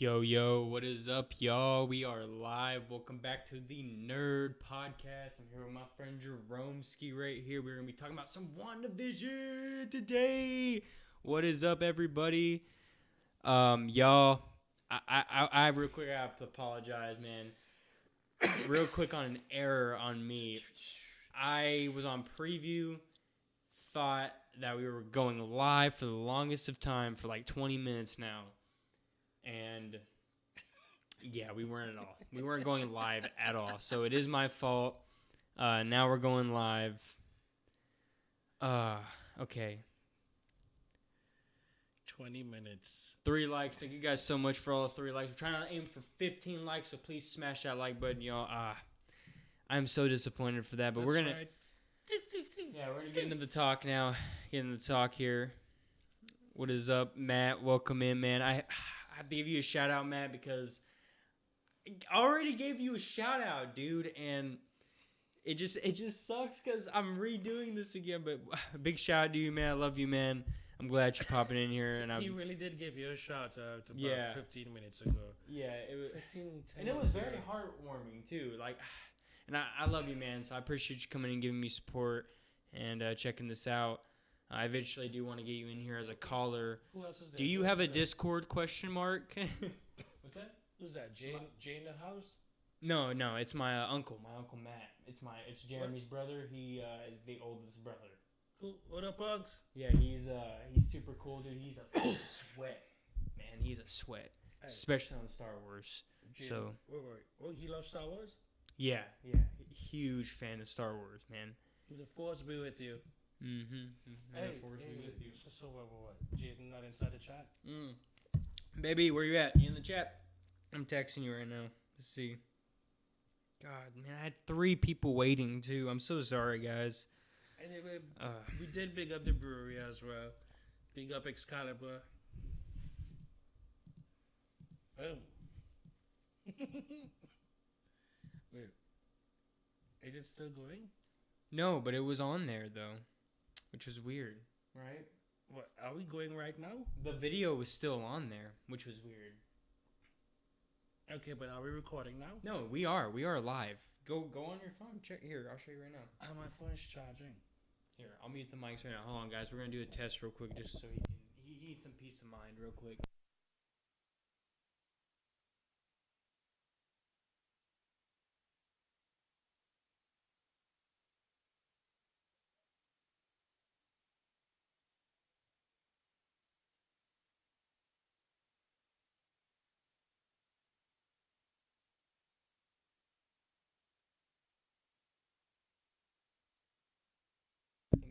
Yo, what is up, y'all? We are live. Welcome back to the Nerd Podcast. I'm here with my friend Jerome Ski right here. We're going to be talking about some WandaVision today. What is up, everybody? Y'all, I real quick, I have to apologize, man. Real quick on an error on me. I was on preview, thought that we were going live for the longest of time, for like 20 minutes now. And yeah, we weren't at all. We weren't going live at all. So it is my fault. Now we're going live. Okay. 20 minutes. 3 likes. Thank you guys so much for all the 3 likes. We're trying to aim for 15 likes, so please smash that like button, y'all. I'm so disappointed for that, but we're gonna. Right. Yeah, we're gonna get into the talk now. Get into the talk here. What is up, Matt? Welcome in, man. I have to give you a shout out, Matt, because I already gave you a shout out, dude, and it just sucks because I'm redoing this again. But a big shout out to you, man. I love you, man. I'm glad you're popping in here, and He really did give you a shout out about Yeah. 15 minutes ago. Yeah, it was, 10 and it was very minutes ago. heartwarming too. Like, and I love you, man. So I appreciate you coming and giving me support and checking this out. I eventually do want to get you in here as a caller. Who else is there? Do you have a Discord question mark? What's that? Who's that? Jay in the house? No, it's my uncle Matt. It's Jeremy's brother. He is the oldest brother. Who? What up, Bugs? Yeah, he's super cool, dude. He's a sweat, man. He's a sweat, Hey. especially on Star Wars. Jay, So wait, he loves Star Wars? yeah, huge fan of Star Wars, man. The force be with you. Hey, force be with you. So what? Jaden not inside the chat? Baby, where you at? You in the chat? I'm texting you right now. Let's see. God, man, I had 3 people waiting too. I'm so sorry, guys. Anyway, we did big up the brewery as well. Big up Excalibur. Oh. Wait. Is it still going? No, but it was on there though, which was weird, right? What, are we going right now? The video was still on there, which was weird. Okay, but are we recording now? No, we are live. Go on your phone. Check here. I'll show you right now. My phone is charging. Here, I'll mute the mics right now. Hold on, guys. We're gonna do a test real quick, just so he needs some peace of mind, real quick.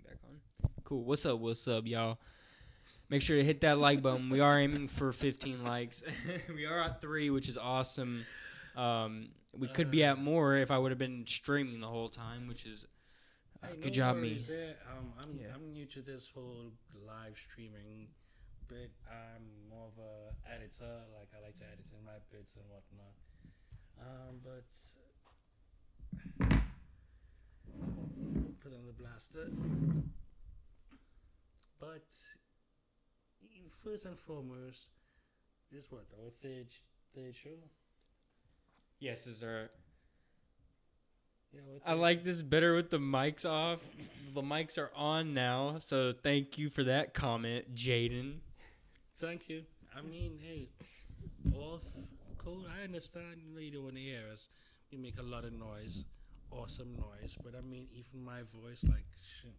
Back on. Cool. What's up, y'all? Make sure to hit that like button. We are aiming for 15 likes. We are at 3, which is awesome. We could be at more if I would have been streaming the whole time, which is good job, me. I'm new to this whole live streaming bit. I'm more of a editor. Like, I like to edit in my bits and whatnot. But put on the blaster. But first and foremost, this what our third show. Yes, is there? Yeah, I like this better with the mics off. The mics are on now, so thank you for that comment, Jaden. Thank you. I mean, hey, cool. I understand. You don't want to hear us. We make a lot of noise, awesome noise. But I mean, even my voice, like, shit.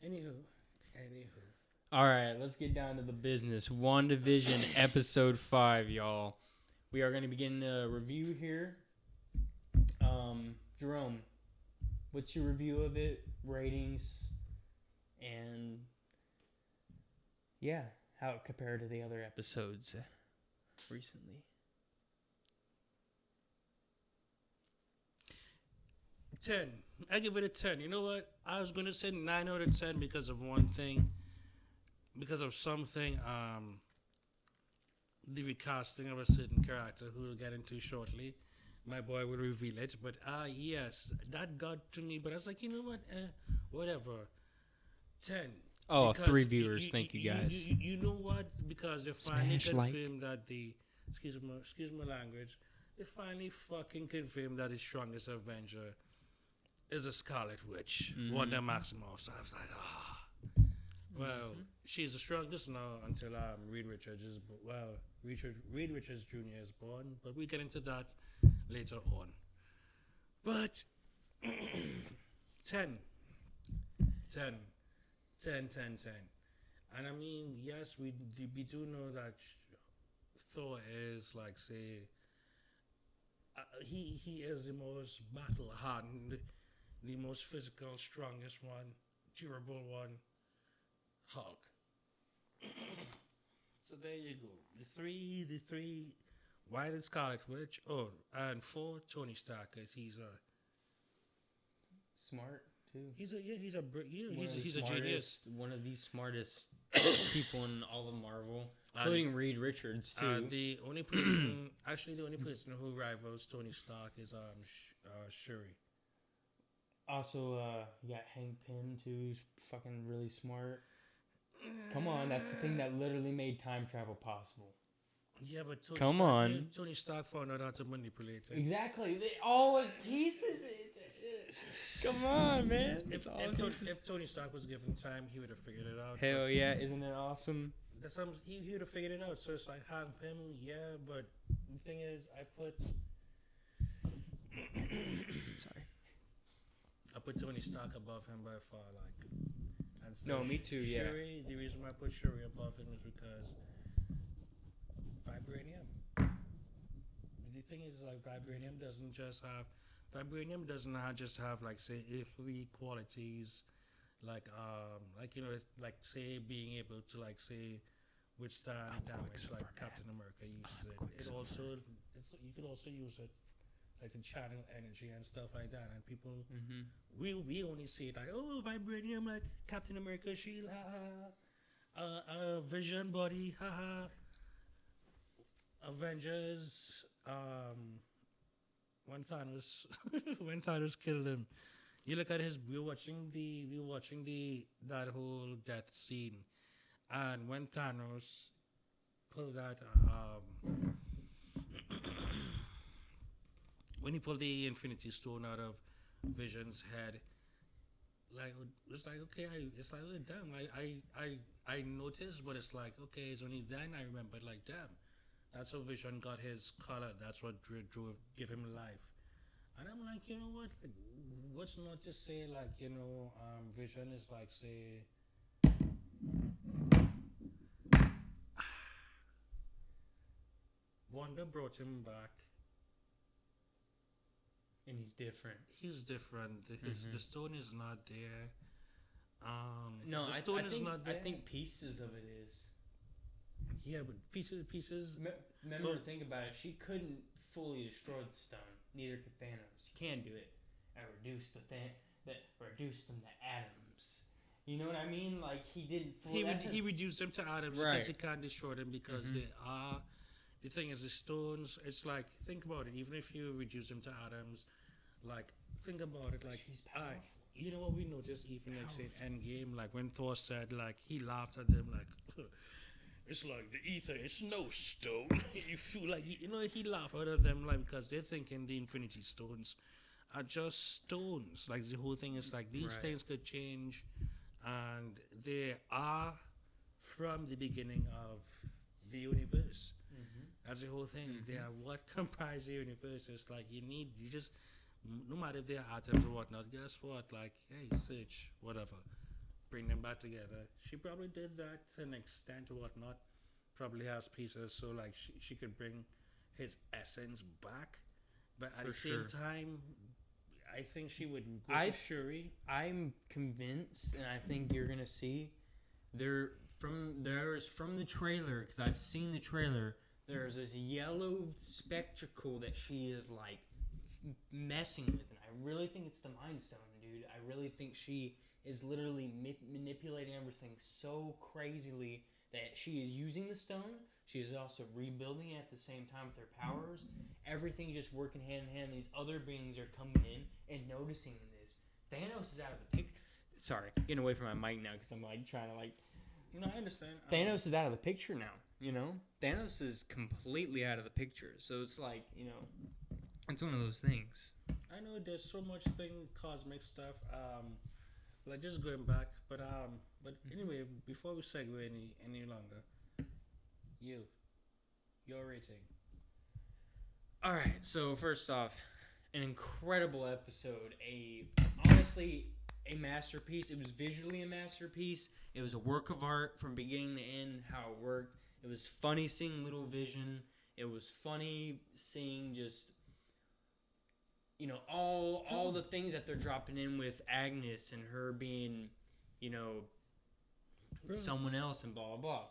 Anywho. All right, let's get down to the business. WandaVision Ep.5, y'all. We are going to begin a review here. Jerome, what's your review of it? Ratings, and yeah, how it compared to the other episodes recently. 10. I give it a 10. You know what? I was going to say 9 out of 10 because of one thing. Because of something. The recasting of a certain character who we'll get into shortly. My boy will reveal it. But yes, that got to me. But I was like, you know what? Whatever. 10. Oh, Because 3 viewers. Thank you, guys. You know what? Because they finally Smash like. confirmed that the excuse my language. They finally fucking confirmed that the strongest Avenger is a Scarlet Witch, Wanda Maximoff. So I was like, well, she's the strongest now until Reed Richards is Reed Richards Jr. is born, but we get into that later on. But 10, 10, 10, 10, 10. And I mean, yes, we do know that Thor is like, say, he is the most battle hardened, the most physical, strongest one, durable one, Hulk. So there you go. The three. Why did Scarlet Witch? Oh, and 4 Tony Stark, because he's a Smart too. he's a genius. One of the smartest people in all of Marvel, including Reed Richards too. The only person, who rivals Tony Stark is Shuri. Also, you got Hank Pym too. Who's fucking really smart. Come on, that's the thing that literally made time travel possible. Yeah, but Tony Stark found out how to manipulate it. Exactly. They always pieces. Come on, man. If Tony Stark was given time, he would have figured it out. Hell yeah, isn't it awesome? He would have figured it out. So it's like Hank Pym, yeah, but the thing is, I put Tony Stark above him by far, like. And so No, me too. Shuri, Yeah. the reason why I put Shuri above him is because vibranium. The thing is, like, vibranium doesn't just have like, say, earthly qualities, like say being able to, like, say, withstand damage like Captain America uses it. You could also use it like to channel energy and stuff like that. And people, we only see it like, oh, vibranium, like Captain America shield, Vision body, Avengers, when Thanos killed him. You look at we were watching that whole death scene, and when Thanos pulled that when he pulled the Infinity Stone out of Vision's head, like, it's like, okay, it's like, oh, damn, I noticed, but it's like, okay, it's only then I remembered, like, damn, that's how Vision got his color. That's what give him life. And I'm like, you know what? Like, what's not to say, like, you know, Vision is like, say, Wanda brought him back. And he's different. The stone is not there. No, the stone is not there. I think pieces of it is. Yeah, but pieces. Remember, think about it. She couldn't fully destroy the stone. Neither could Thanos. You can do it and reduce them to atoms. You know what I mean? Like, he didn't fully. He reduced them to atoms, right, because he can't destroy them because they are. The thing is, the stones. It's like, think about it. Even if you reduce them to atoms, like, think about it. Like, she's powerful. You know what we noticed, even like, say, in Endgame, like when Thor said, like, he laughed at them, like. It's like the ether, it's no stone. You feel like, he laughed at them, like, because they're thinking the Infinity Stones are just stones. Like, the whole thing is like, these things could change, and they are from the beginning of the universe. That's the whole thing. They are what comprise the universe. It's like, no matter if they are atoms or whatnot, guess what? Like, hey, search, whatever. Bring them back together. She probably did that to an extent or whatnot. Probably has pieces, so like she could bring his essence back. But at the same time, I think she would go to Shuri. I'm convinced, and I think you're gonna see from the trailer, because I've seen the trailer. There's this yellow spectacle that she is like messing with, and I really think it's the Mind Stone, dude. I really think she is literally manipulating everything so crazily that she is using the stone. She is also rebuilding it at the same time with her powers. Everything just working hand in hand. These other beings are coming in and noticing this. Thanos is out of the picture. Sorry, getting away from my mic now because I'm like trying to like. I understand. Thanos is out of the picture now. Thanos is completely out of the picture. So it's like it's one of those things. I know there's so much cosmic stuff. Like just going back, but anyway, before we segue any longer, your rating. All right. So first off, an incredible episode. Honestly, a masterpiece. It was visually a masterpiece. It was a work of art from beginning to end. How it worked. It was funny seeing Little Vision. It was funny seeing just all the things that they're dropping in with Agnes and her being, someone else and blah blah blah.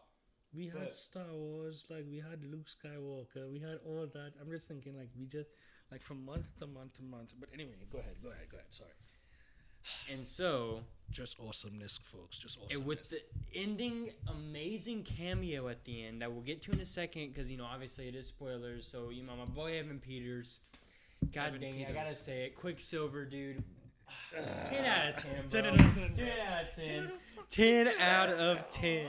We had Star Wars, like we had Luke Skywalker, we had all that. I'm just thinking like we just like from month to month to month. But anyway, go ahead. Sorry. And so, just awesomeness, folks. Just awesomeness. And with the ending, amazing cameo at the end that we'll get to in a second, because obviously it is spoilers. So my boy Evan Peters. God dang it, I gotta say it. Quicksilver, dude. 10 out of 10, bro. 10 out of 10. 10 out of 10,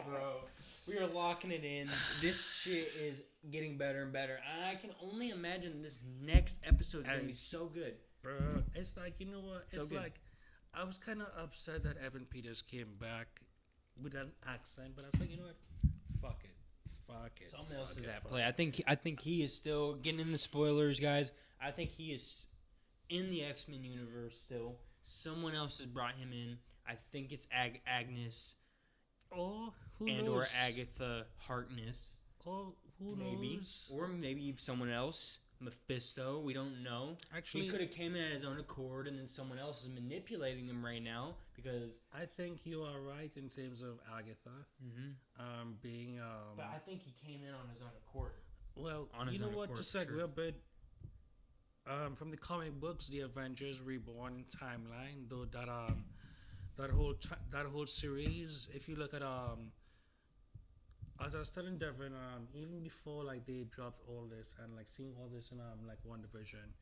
bro. We are locking it in. This shit is getting better and better. I can only imagine this next episode is going to be so good. Bro, it's like, you know what? It's like, I was kind of upset that Evan Peters came back with an accent, but I was like, you know what? Fuck it. Something else is at play. I think he is still getting in the spoilers, guys. I think he is in the X-Men universe still. Someone else has brought him in. I think it's Agnes. Or who knows? Or Agatha Harkness. Or who maybe. knows? Or maybe someone else. Mephisto. We don't know. Actually, he could have came in at his own accord, and then someone else is manipulating him right now because. I think you are right in terms of Agatha. Being. But I think he came in on his own accord. Well, you know what? To segue a bit. From the comic books, the Avengers Reborn timeline, though that whole series, if you look at as I was telling Devin, even before like they dropped all this and like seeing all this in like WandaVision,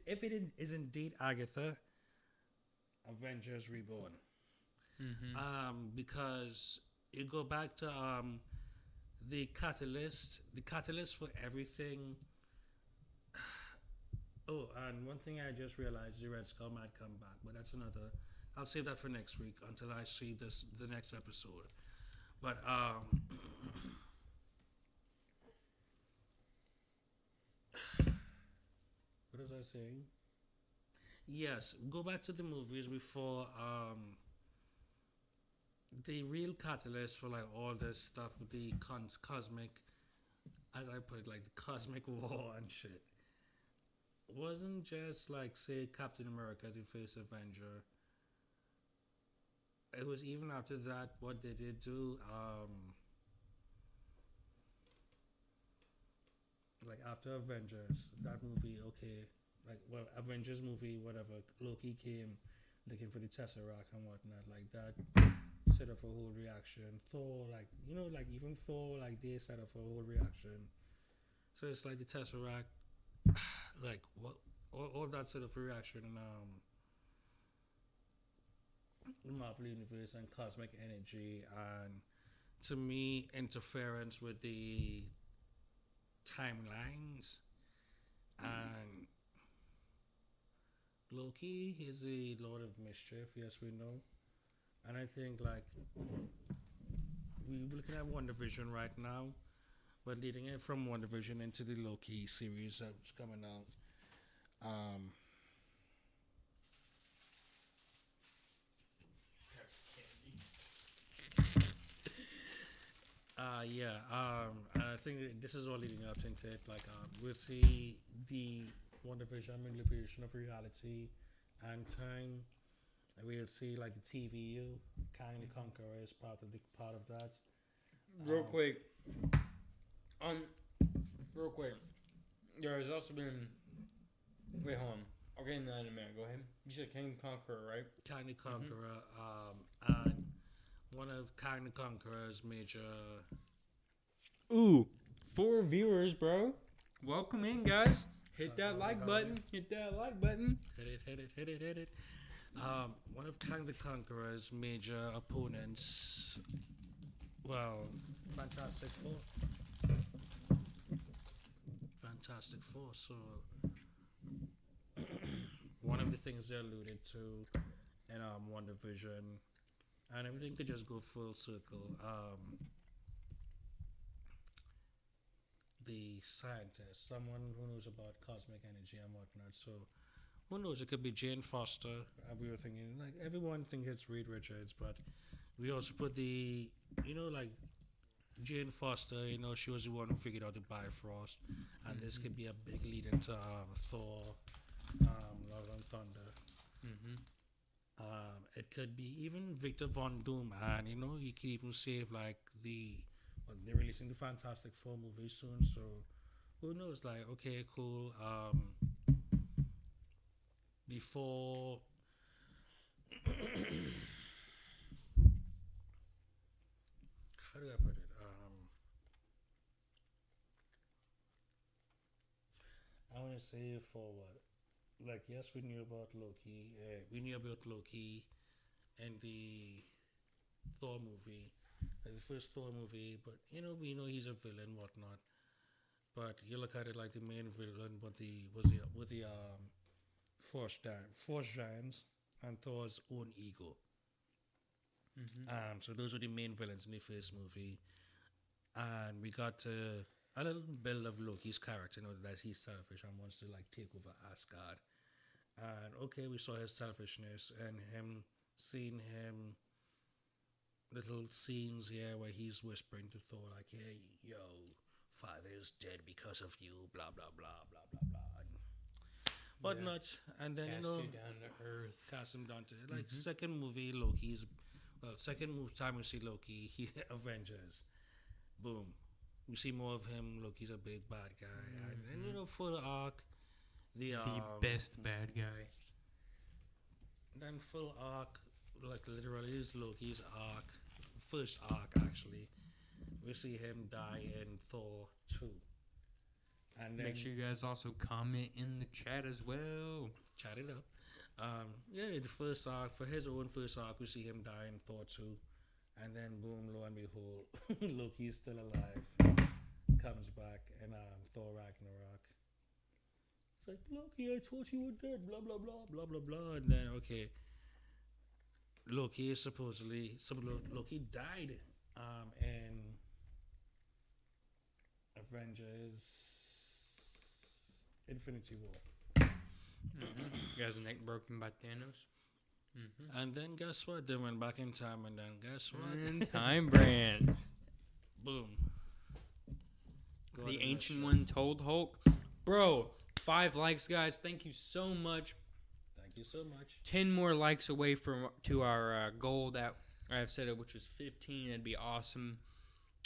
if it is indeed Agatha, Avengers Reborn, because you go back to the catalyst for everything. Oh, and one thing I just realized, the Red Skull might come back, but that's another. I'll save that for next week until I see the next episode. But what was I saying? Yes, go back to the movies before the real catalyst for like all this stuff with the cosmic, as I put it, like the cosmic war and shit. Wasn't just like say Captain America the first Avenger. It was even after that what they did do like after Avengers, that movie, okay, like well Avengers movie, whatever, Loki came looking for the Tesseract and whatnot, like that set up a whole reaction. Thor, like like even Thor, like they set up a whole reaction. So it's like the Tesseract like what all that sort of reaction in Marvel Universe and cosmic energy, and to me interference with the timelines, and Loki is a Lord of Mischief, yes we know, and I think like we're looking at WandaVision right now. But leading it from WandaVision into the Loki series that's coming out. And I think this is all leading up into it. Like, we'll see the WandaVision manipulation of reality and time. And we'll see like the TVU, Kang the Conqueror is part of that. Real quick. Real quick, there has also been. Wait, hold on. I'll get into that in a minute. Go ahead. You said Kang the Conqueror, right? Kang the Conqueror, and one of Kang the Conqueror's major. Ooh, 4 viewers, bro. Welcome in, guys. Hit that Howdy, like howdy. button. Hit that like button. Hit it, hit it, hit it, hit it. One of Kang the Conqueror's major opponents, well, Fantastic Four. Fantastic Four. So, one of the things they alluded to in WandaVision, and everything could just go full circle. The scientist, someone who knows about cosmic energy and whatnot. So, who knows? It could be Jane Foster. We were thinking, like, everyone thinks it's Reed Richards, but we also put the, like Jane Foster, she was the one who figured out the Bifrost, and this could be a big lead into Thor, Love and Thunder. It could be even Victor Von Doom, and you could even save like they're releasing the Fantastic Four movie soon, so who knows? Like, okay, cool. Before how do I put it? I want to say forward. Like, yes, we knew about Loki. We knew about Loki in the Thor movie, like the first Thor movie. But we know he's a villain, whatnot. But you look at it like the main villain, but the was the with the Force Giants and Thor's own ego. So those were the main villains in the first movie, and we got a little build of Loki's character. That he's selfish and wants to like take over Asgard. And okay, we saw his selfishness and him seeing him little scenes here where he's whispering to Thor like, "Hey, yo, father is dead because of you." Blah blah blah blah blah blah. And whatnot, and then Cast you down to earth. cast him down to like second movie Loki's. Well, time we see Loki, Avengers, boom, we see more of him. Loki's a big bad guy, and full arc, the best bad guy. then full arc, like literally is Loki's arc, first arc actually. We see him die in Thor 2, and then Make sure you guys also comment in the chat as well. chat it up. The first arc, for his own first arc, we see him die in Thor 2. And then, boom, lo and behold, Loki is still alive. Comes back in Thor Ragnarok. It's like, Loki, I thought you were dead, blah, blah, blah, blah, blah, blah. And then, okay, Loki is Loki died in Avengers Infinity War. You guys' neck broken by Thanos. And then guess what? They went back in time, and then guess what? And time brand. Boom. The Ancient One told Hulk. Bro, 5 likes, guys. Thank you so much. Thank you so much. 10 more likes away to our goal that I have set up, which was 15. That'd be awesome.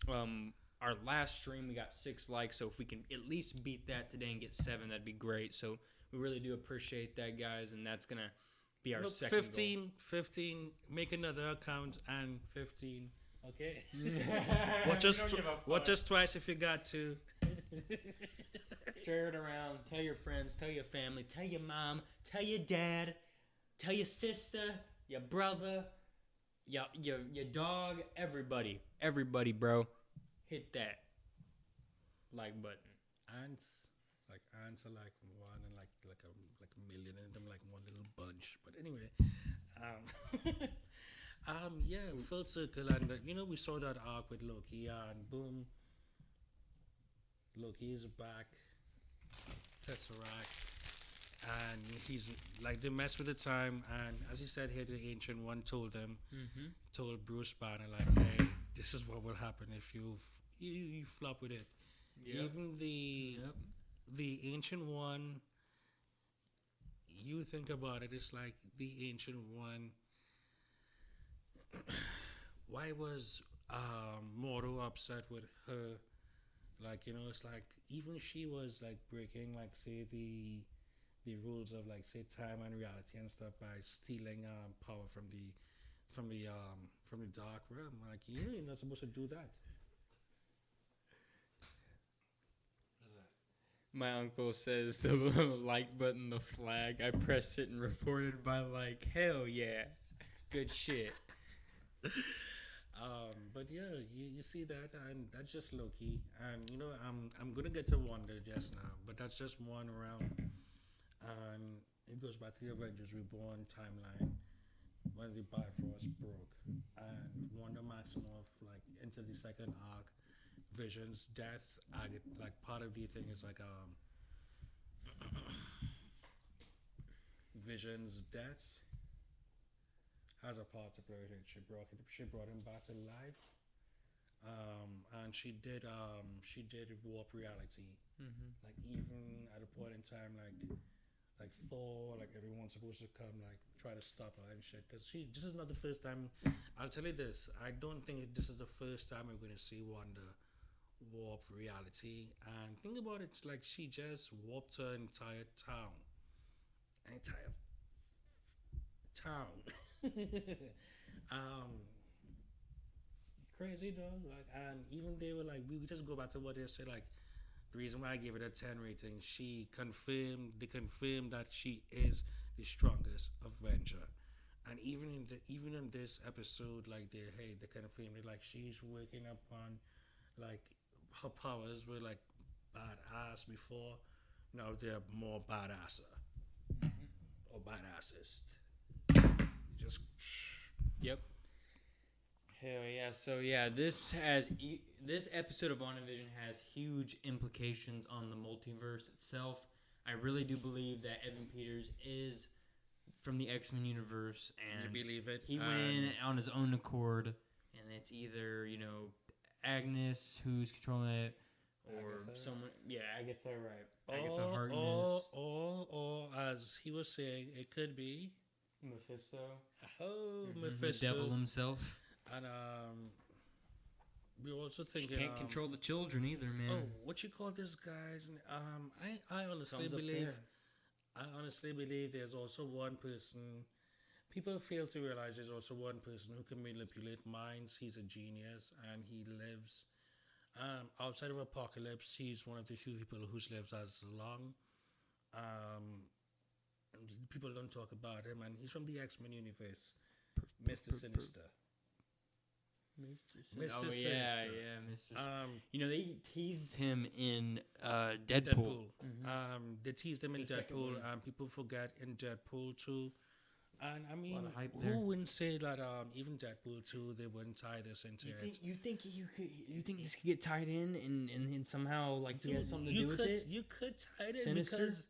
Our last stream, we got 6 likes. So if we can at least beat that today and get 7, that'd be great. So we really do appreciate that, guys. And that's going to be our second 15, goal. 15, make another account and 15. Okay? Watch us twice if you got to. Share it around. Tell your friends. Tell your family. Tell your mom. Tell your dad. Tell your sister. Your brother. Your dog. Everybody. Everybody, bro. Hit that like button. Ants are like one and like a million in them, like one little bunch. But anyway, full circle, and we saw that arc with Loki, and boom, Loki is back, Tesseract, and he's like they mess with the time, and as he said here, the Ancient One told told Bruce Banner like, hey, this is what will happen if you flop with it. Yep. Even the Ancient One, you think about it, it's like the Ancient One. Why was Moro upset with her? Like, it's like even she was like breaking, like, say the rules of, like, say time and reality and stuff by stealing power from the dark realm. Like, you're not supposed to do that. My uncle says the like button, the flag. I pressed it and reported by like, hell yeah, good shit. But yeah, you see that, and that's just Loki. And I'm gonna get to Wanda just now, but that's just one round, and it goes back to the Avengers Reborn timeline when the Bifrost broke, and Wanda Maximoff like into the second arc. Vision's death, I get like part of the thing is like Vision's death has a part to play with it. She brought him back to life. And she did warp reality. Mm-hmm. Like even at a point in time, like Thor, like everyone's supposed to come like try to stop her and shit. Because this is not the first time. I'll tell you this. I don't think this is the first time we're gonna see Wanda warp reality. And think about it, like she just warped her entire town, entire town. um, Crazy though. Like, and even they were like, we just go back to what they said. Like, the reason why I gave it a 10 rating, they confirmed that she is the strongest Avenger. And even in this episode, like they confirmed it, like she's working upon like her powers were like badass before. Now they're more badasser or badassest. Just Yep. Hell yeah. So yeah, this episode of WandaVision has huge implications on the multiverse itself. I really do believe that Evan Peters is from the X-Men universe, and you believe it. he went in on his own accord, and it's either Agnes who's controlling it, or Agatha? someone. Yeah, Agatha, right? Agatha Harkness, Or as he was saying, it could be Mephisto, Mephisto, the devil himself. and we also She thinking can't control the children either, man. Oh, what you call this, guys? I honestly Thumbs up believe. there. I honestly believe there's also one person. People fail to realize there's also one person who can manipulate minds. He's a genius, and he lives outside of Apocalypse. He's one of the few people who lives as long. Um, People don't talk about him, and he's from the X-Men universe. Mr. Sinister. Mr. Oh Sinister. yeah, Mr. They teased him in Deadpool. Mm-hmm. They teased him in The second Deadpool, one. and people forget in Deadpool 2. And I mean, hype who there. wouldn't say that even Deadpool 2, they wouldn't tie this into it? You think this could get tied in and somehow like he has something to do with it? You could tie it in Sinister? because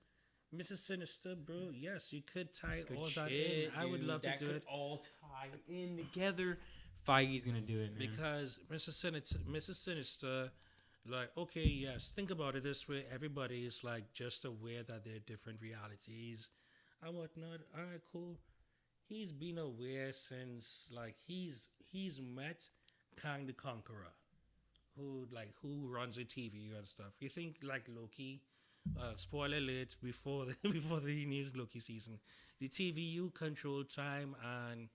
Mrs. Sinister, bro. Yes, you could tie Good all shit, that in. I would dude. love that to do could it all tie in together. Feige's gonna do it, man. because Mrs. Sinister, like, okay, yes, think about it this way. Everybody is like just aware that there are different realities and whatnot. All right, cool. He's been aware since like he's met Kang the Conqueror, who runs the TV and stuff. You think like Loki? Spoiler alert! Before the new Loki season, the TVU control time and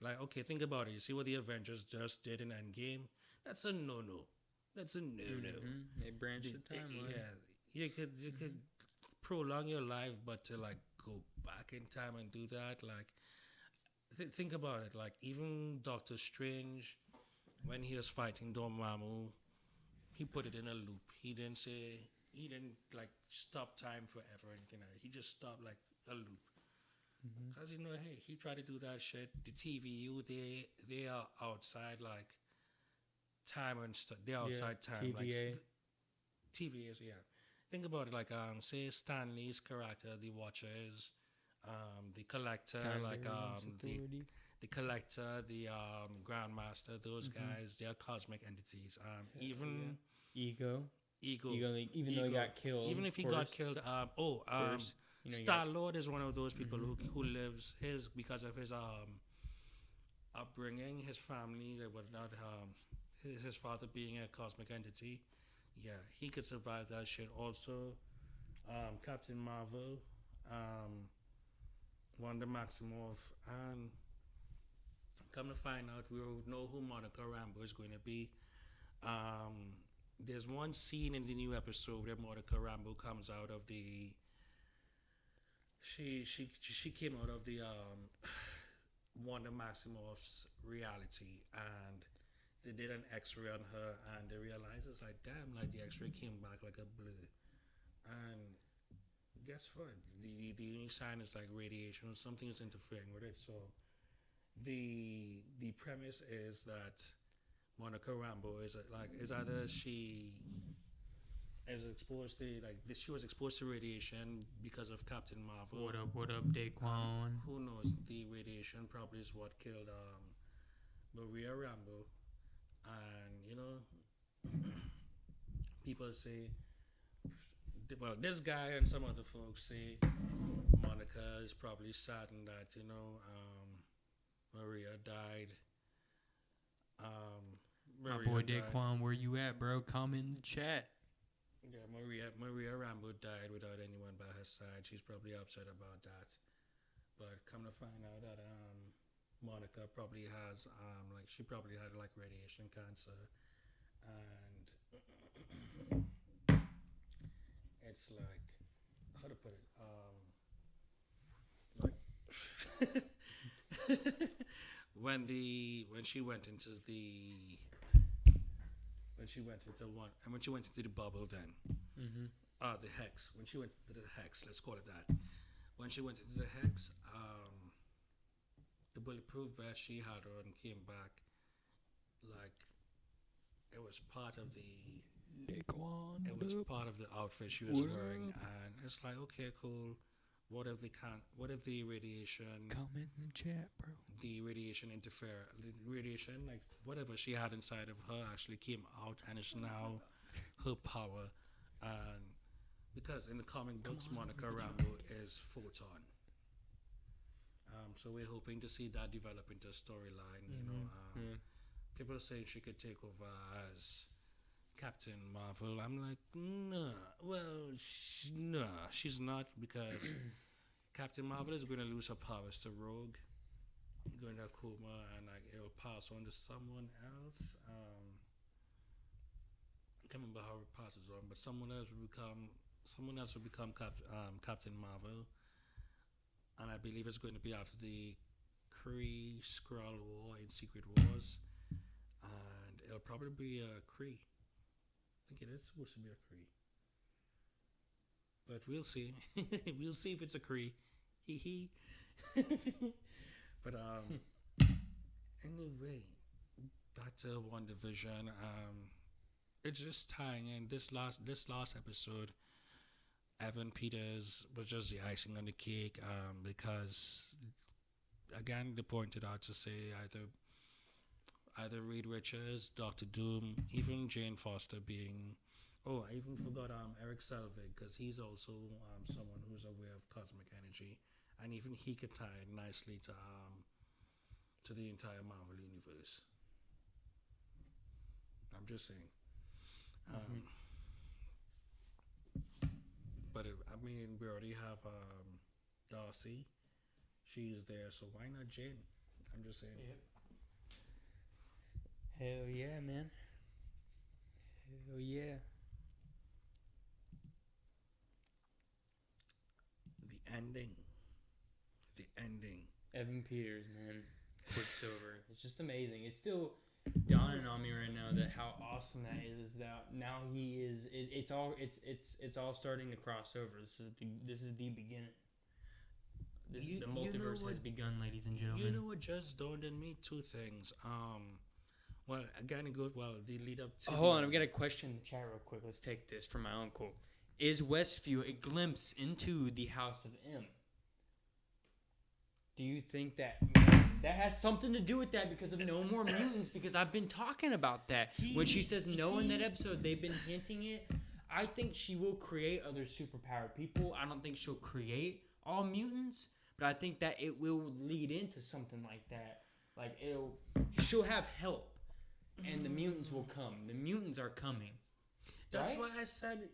like okay, think about it. You see what the Avengers just did in Endgame? That's a no. That's a no. They branched the timeline. Yeah, you could prolong your life, but to like go back in time and do that, like think about it. Like even Doctor Strange, when he was fighting Dormammu, he put it in a loop. He didn't like stop time forever or anything like that. He just stopped like a loop. Because hey, he tried to do that shit. The TVU, they are outside like time and stuff. They're outside time. TVA. Like TVA, yeah. Think about it like say Stanley's character, the Watchers, the Collector, like the Collector, the Grandmaster, those guys, they're cosmic entities. Even Ego. Ego, Even though he got killed. even if he got killed, Star Lord is one of those people who lives because of his upbringing, his family, whatnot, his father being a cosmic entity. Yeah, he could survive that shit. Also, Captain Marvel, Wanda Maximoff, and come to find out, we know who Monica Rambeau is going to be. there's one scene in the new episode where Monica Rambeau comes out of the. She came out of the Wanda Maximoff's reality, and they did an X-ray on her, and they realized it's like, damn, like the X-ray came back like a blue. And guess what? The only sign is like radiation or something is interfering with it. So the premise is that Monica Rambeau is either she is exposed to she was exposed to radiation because of Captain Marvel. What up, Daquan? Who knows? The radiation probably is what killed Maria Rambeau. And people say, well, this guy and some other folks say Monica is probably saddened that Maria died. My boy Daquan, where you at, bro? Comment in the chat. Yeah, Maria Rambeau died without anyone by her side. She's probably upset about that. But come to find out that Monica probably has she probably had radiation cancer, and it's like, how to put it, when she went into the bubble, then the hex. When she went into the hex, let's call it that. When she went into the hex, the bulletproof vest she had on came back like it was part of the part of the outfit she was wearing, and it's like, okay, cool. What if the radiation? Comment in the chat, bro. The radiation radiation, like whatever she had inside of her, actually came out, and it's now her power. And because in the comic books, Monica Rambeau is Photon. So we're hoping to see that develop into a storyline. People are saying she could take over as Captain Marvel. I'm like, nah. Well, she's not, because Captain Marvel is going to lose her powers to Rogue, going to a coma, and it'll pass on to someone else. I can't remember how it passes on, but someone else will become Captain Marvel, and I believe it's going to be after the Kree Skrull War in Secret Wars, and it'll probably be a Kree. I think it is supposed to be a Kree, but we'll see. We'll see if it's a Kree. Hee hee. But anyway, back to WandaVision. It's just tying in this last episode. Evan Peters was just the icing on the cake, because again they pointed out to say either Reed Richards, Doctor Doom, even Jane Foster being. Oh, I even forgot Eric Selvig, because he's also someone who's aware of cosmic energy, and even he could tie it nicely to the entire Marvel universe. I'm just saying. But we already have Darcy. She's there, so why not Jane? I'm just saying. Yep. Hell yeah, man. Hell yeah. The ending. Evan Peters, man. Quicksilver. It's just amazing. It's still dawning on me right now that how awesome that is that now he is. It's all starting to cross over. This is the beginning. The multiverse has begun, ladies and gentlemen. You know what just dawned on me? Two things. Well, again, the lead up to. Hold on, I've got a question in the chat real quick. Let's take this from my uncle. Is Westview a glimpse into the House of M? Do you think that has something to do with that because of No More Mutants? Because I've been talking about that. When she says no in that episode, they've been hinting it. I think she will create other superpowered people. I don't think she'll create all mutants, but I think that it will lead into something like that. Like she'll have help, and the mutants will come. The mutants are coming. That's right? why I said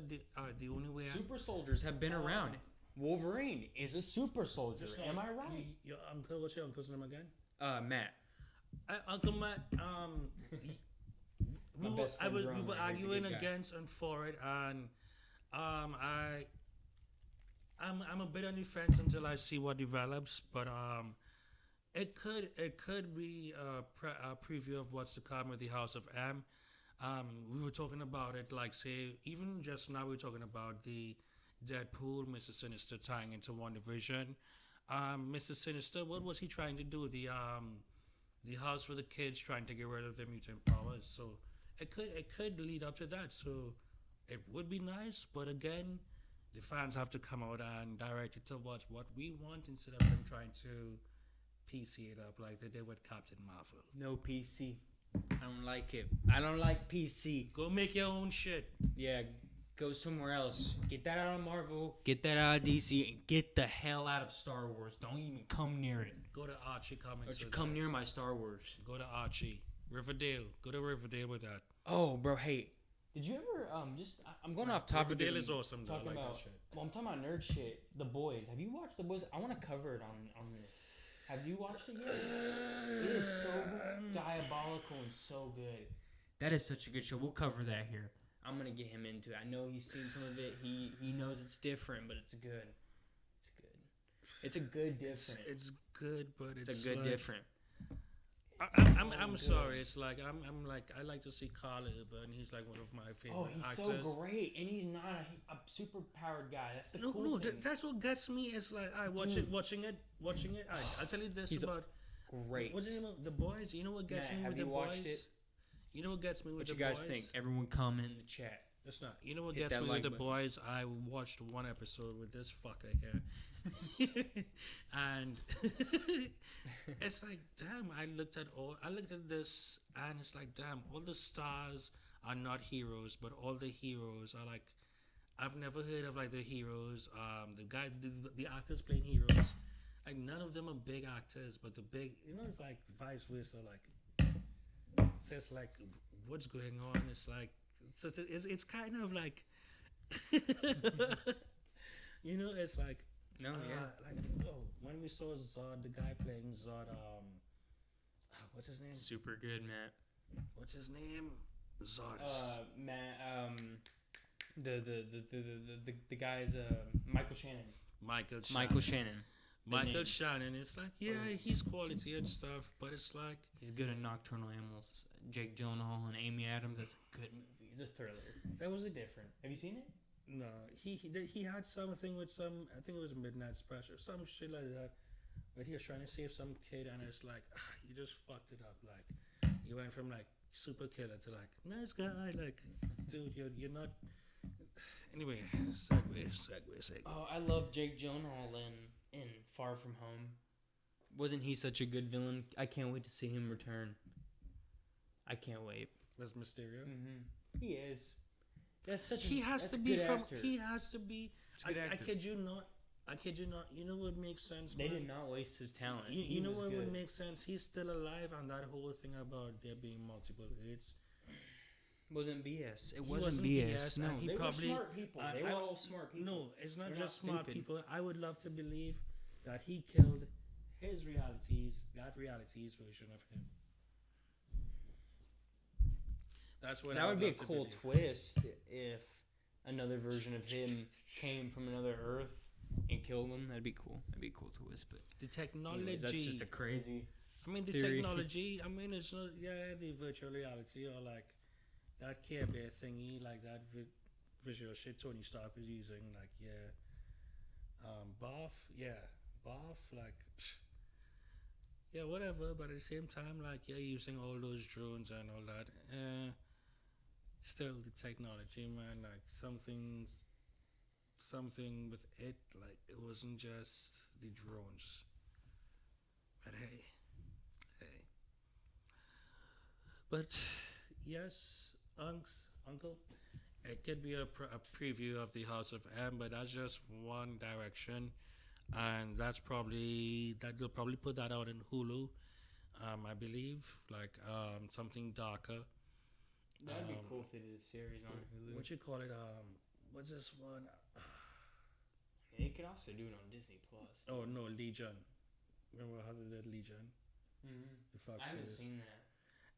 the only way. Super soldiers have been around. Wolverine is a super soldier. Am I right? Your uncle, what's your uncle's name again? Matt. Uncle Matt. My best friend we Jerome were right here, he's a arguing good guy. against and for it, and um, I I'm a bit on the fence until I see what develops, but it could be a preview of what's to come with the House of M. We were talking about it, like say even just now we were talking about the Deadpool, Mr. Sinister tying into WandaVision. Mr. Sinister, what was he trying to do? The house for the kids trying to get rid of their mutant powers. So it could lead up to that. So it would be nice, but again, the fans have to come out and direct it towards what we want instead of them trying to PC it up like they did with Captain Marvel. No PC. I don't like it. I don't like PC. Go make your own shit. Yeah, go somewhere else. Get that out of Marvel. Get that out of DC. And get the hell out of Star Wars. Don't even come near it. Go to Archie Comics. Don't you come near my Star Wars. Go to Archie. Riverdale. Go to Riverdale with that. Oh, bro, hey. Did you ever I'm going off topic. Riverdale is awesome though. I like about, that shit. Well, I'm talking about nerd shit. The Boys. Have you watched The Boys? I want to cover it on this. Have you watched it yet? It is so diabolical and so good. That is such a good show. We'll cover that here. I'm gonna get him into it. I know he's seen some of it. He knows it's different, but it's good. It's good. It's a good different. It's good, but It's a good like, different. I'm sorry. It's like I'm like I like to see Carl Urban. He's like one of my favorite actors. Oh, he's so great, and he's not a super powered guy. That's the cool thing. That's what gets me. It's like I watching it. I'll tell you this he's about great. What's the name of The Boys? You know what gets me with The Boys? It? You know what gets me with The Boys? What you guys think? Everyone comment in the chat. That's not. You know what gets me with The Boys? I watched one episode with this fucker here, and it's like, damn. I looked at this, and it's like, damn. All the stars are not heroes, but all the heroes are like. I've never heard of like the heroes. The actors playing heroes. Like none of them are big actors, but the big, it's like vice versa. Like, so it's like, what's going on? It's like. So it's kind of like, it's like, when we saw Zod, the guy playing Zod, what's his name? Super good, Matt. What's his name? Zod. Matt. The guy's Michael Shannon. Michael Shannon. It's like, he's quality and stuff, but it's like he's good at Nocturnal Animals. Jake Gyllenhaal and Amy Adams. That's a good movie. It's a thriller. That was different. Have you seen it? No, he had something with some. I think it was Midnight Special, some shit like that. But he was trying to save some kid, and it's like you just fucked it up. Like you went from like super killer to like nice guy. Like, dude, you're not. Anyway, segue. Oh, I love Jake Gyllenhaal in Far From Home. Wasn't he such a good villain? I can't wait to see him return. I can't wait. As Mysterio. Mm-hmm. He is. That's such. He has to be from. Actor. He has to be. I kid you not. You know what makes sense? They did not waste his talent. You know what would make sense? He's still alive, and that whole thing about there being multiple hits wasn't BS. It wasn't BS. No, he probably were smart people. They were all smart people. No, it's not just smart people. I would love to believe that he killed his realities, that reality's version of him. That's what that would be a cool twist if another version of him came from another Earth and killed him. That'd be cool. That'd be a cool twist. But the technology. Anyways, that's just a crazy. The technology. It's not. Yeah, the virtual reality or like that Care Bear thingy, like that visual shit Tony Stark is using. Like Bath. Like. Yeah, whatever. But at the same time, like using all those drones and all that. Still the technology, man, like something with it, like it wasn't just the drones. But hey. But yes, uncle, it could be a preview of the House of M, but that's just one direction, and they'll probably put that out in Hulu, I believe, like something darker. That'd be cool if they did a series on Hulu. What you call it? What's this one? They could also do it on Disney Plus. Oh no, Legion. Remember how they did Legion? Mm-hmm. The Fox I haven't series. seen that.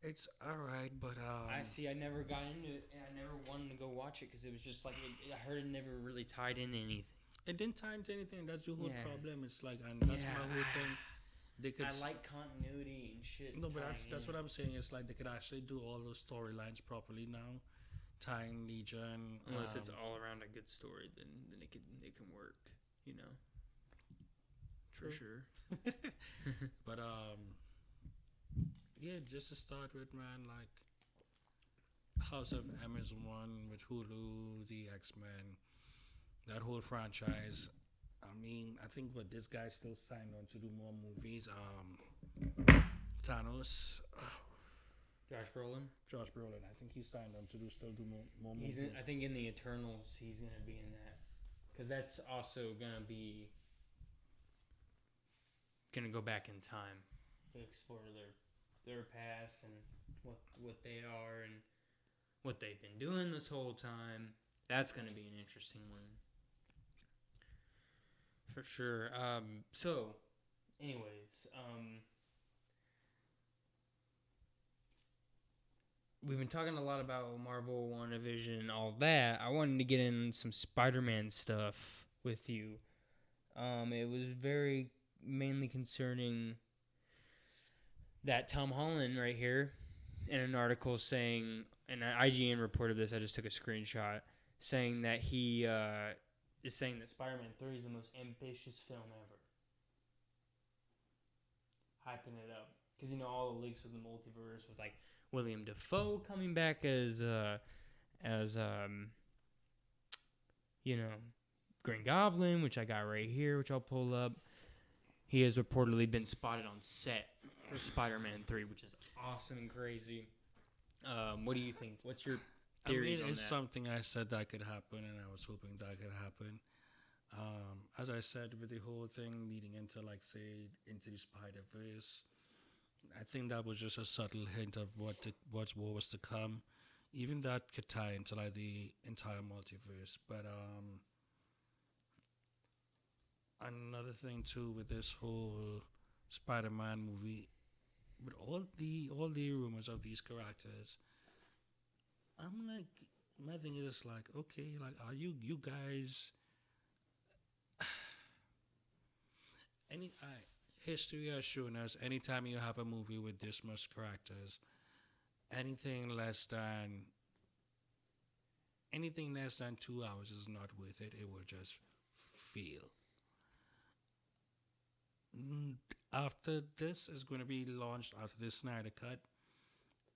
It's alright, but I see. I never got into it, and I never wanted to go watch it because it was just like I heard it never really tied into anything. it didn't tie into anything. That's your whole Yeah. problem. It's like, and that's my whole thing. They could. I like continuity and shit. No, but tying that's in. what I'm saying. It's like they could actually do all those storylines properly now, tying Legion. Unless it's all around a good story, then it can work. You know. For True. sure. But yeah, just to start with, man, like House of M is one with Hulu, the X-Men, that whole franchise. I mean, I think what this guy still signed on to do more movies. Thanos, Josh Brolin. Josh Brolin. I think he signed on to do more He's movies. I think in the Eternals, he's gonna be in that, because that's also gonna go back in time to explore their past and what they are and what they've been doing this whole time. That's gonna be an interesting one for sure. So, anyways, we've been talking a lot about Marvel, WandaVision, and all that. I wanted to get in some Spider-Man stuff with you. It was very mainly concerning that Tom Holland right here in an article saying, and IGN reported this, I just took a screenshot, saying that he is saying that Spider-Man 3 is the most ambitious film ever. Hyping it up. Because, all the leaks with the multiverse with, like, William Dafoe coming back as Green Goblin, which I got right here, which I'll pull up. He has reportedly been spotted on set for Spider-Man 3, which is awesome and crazy. What do you think? What's your theories on that? It's something I said that could happen, and I was hoping that could happen. As I said, with the whole thing leading into, like, say, into the Spider-Verse, I think that was just a subtle hint of what was to come. Even that could tie into, like, the entire multiverse. But another thing too with this whole Spider-Man movie, with all the rumors of these characters, I'm like, my thing is like, okay, like, are you guys history has shown us anytime you have a movie with this much characters, anything less than 2 hours is not worth it. It will just fail. After this is going to be launched, after this Snyder Cut,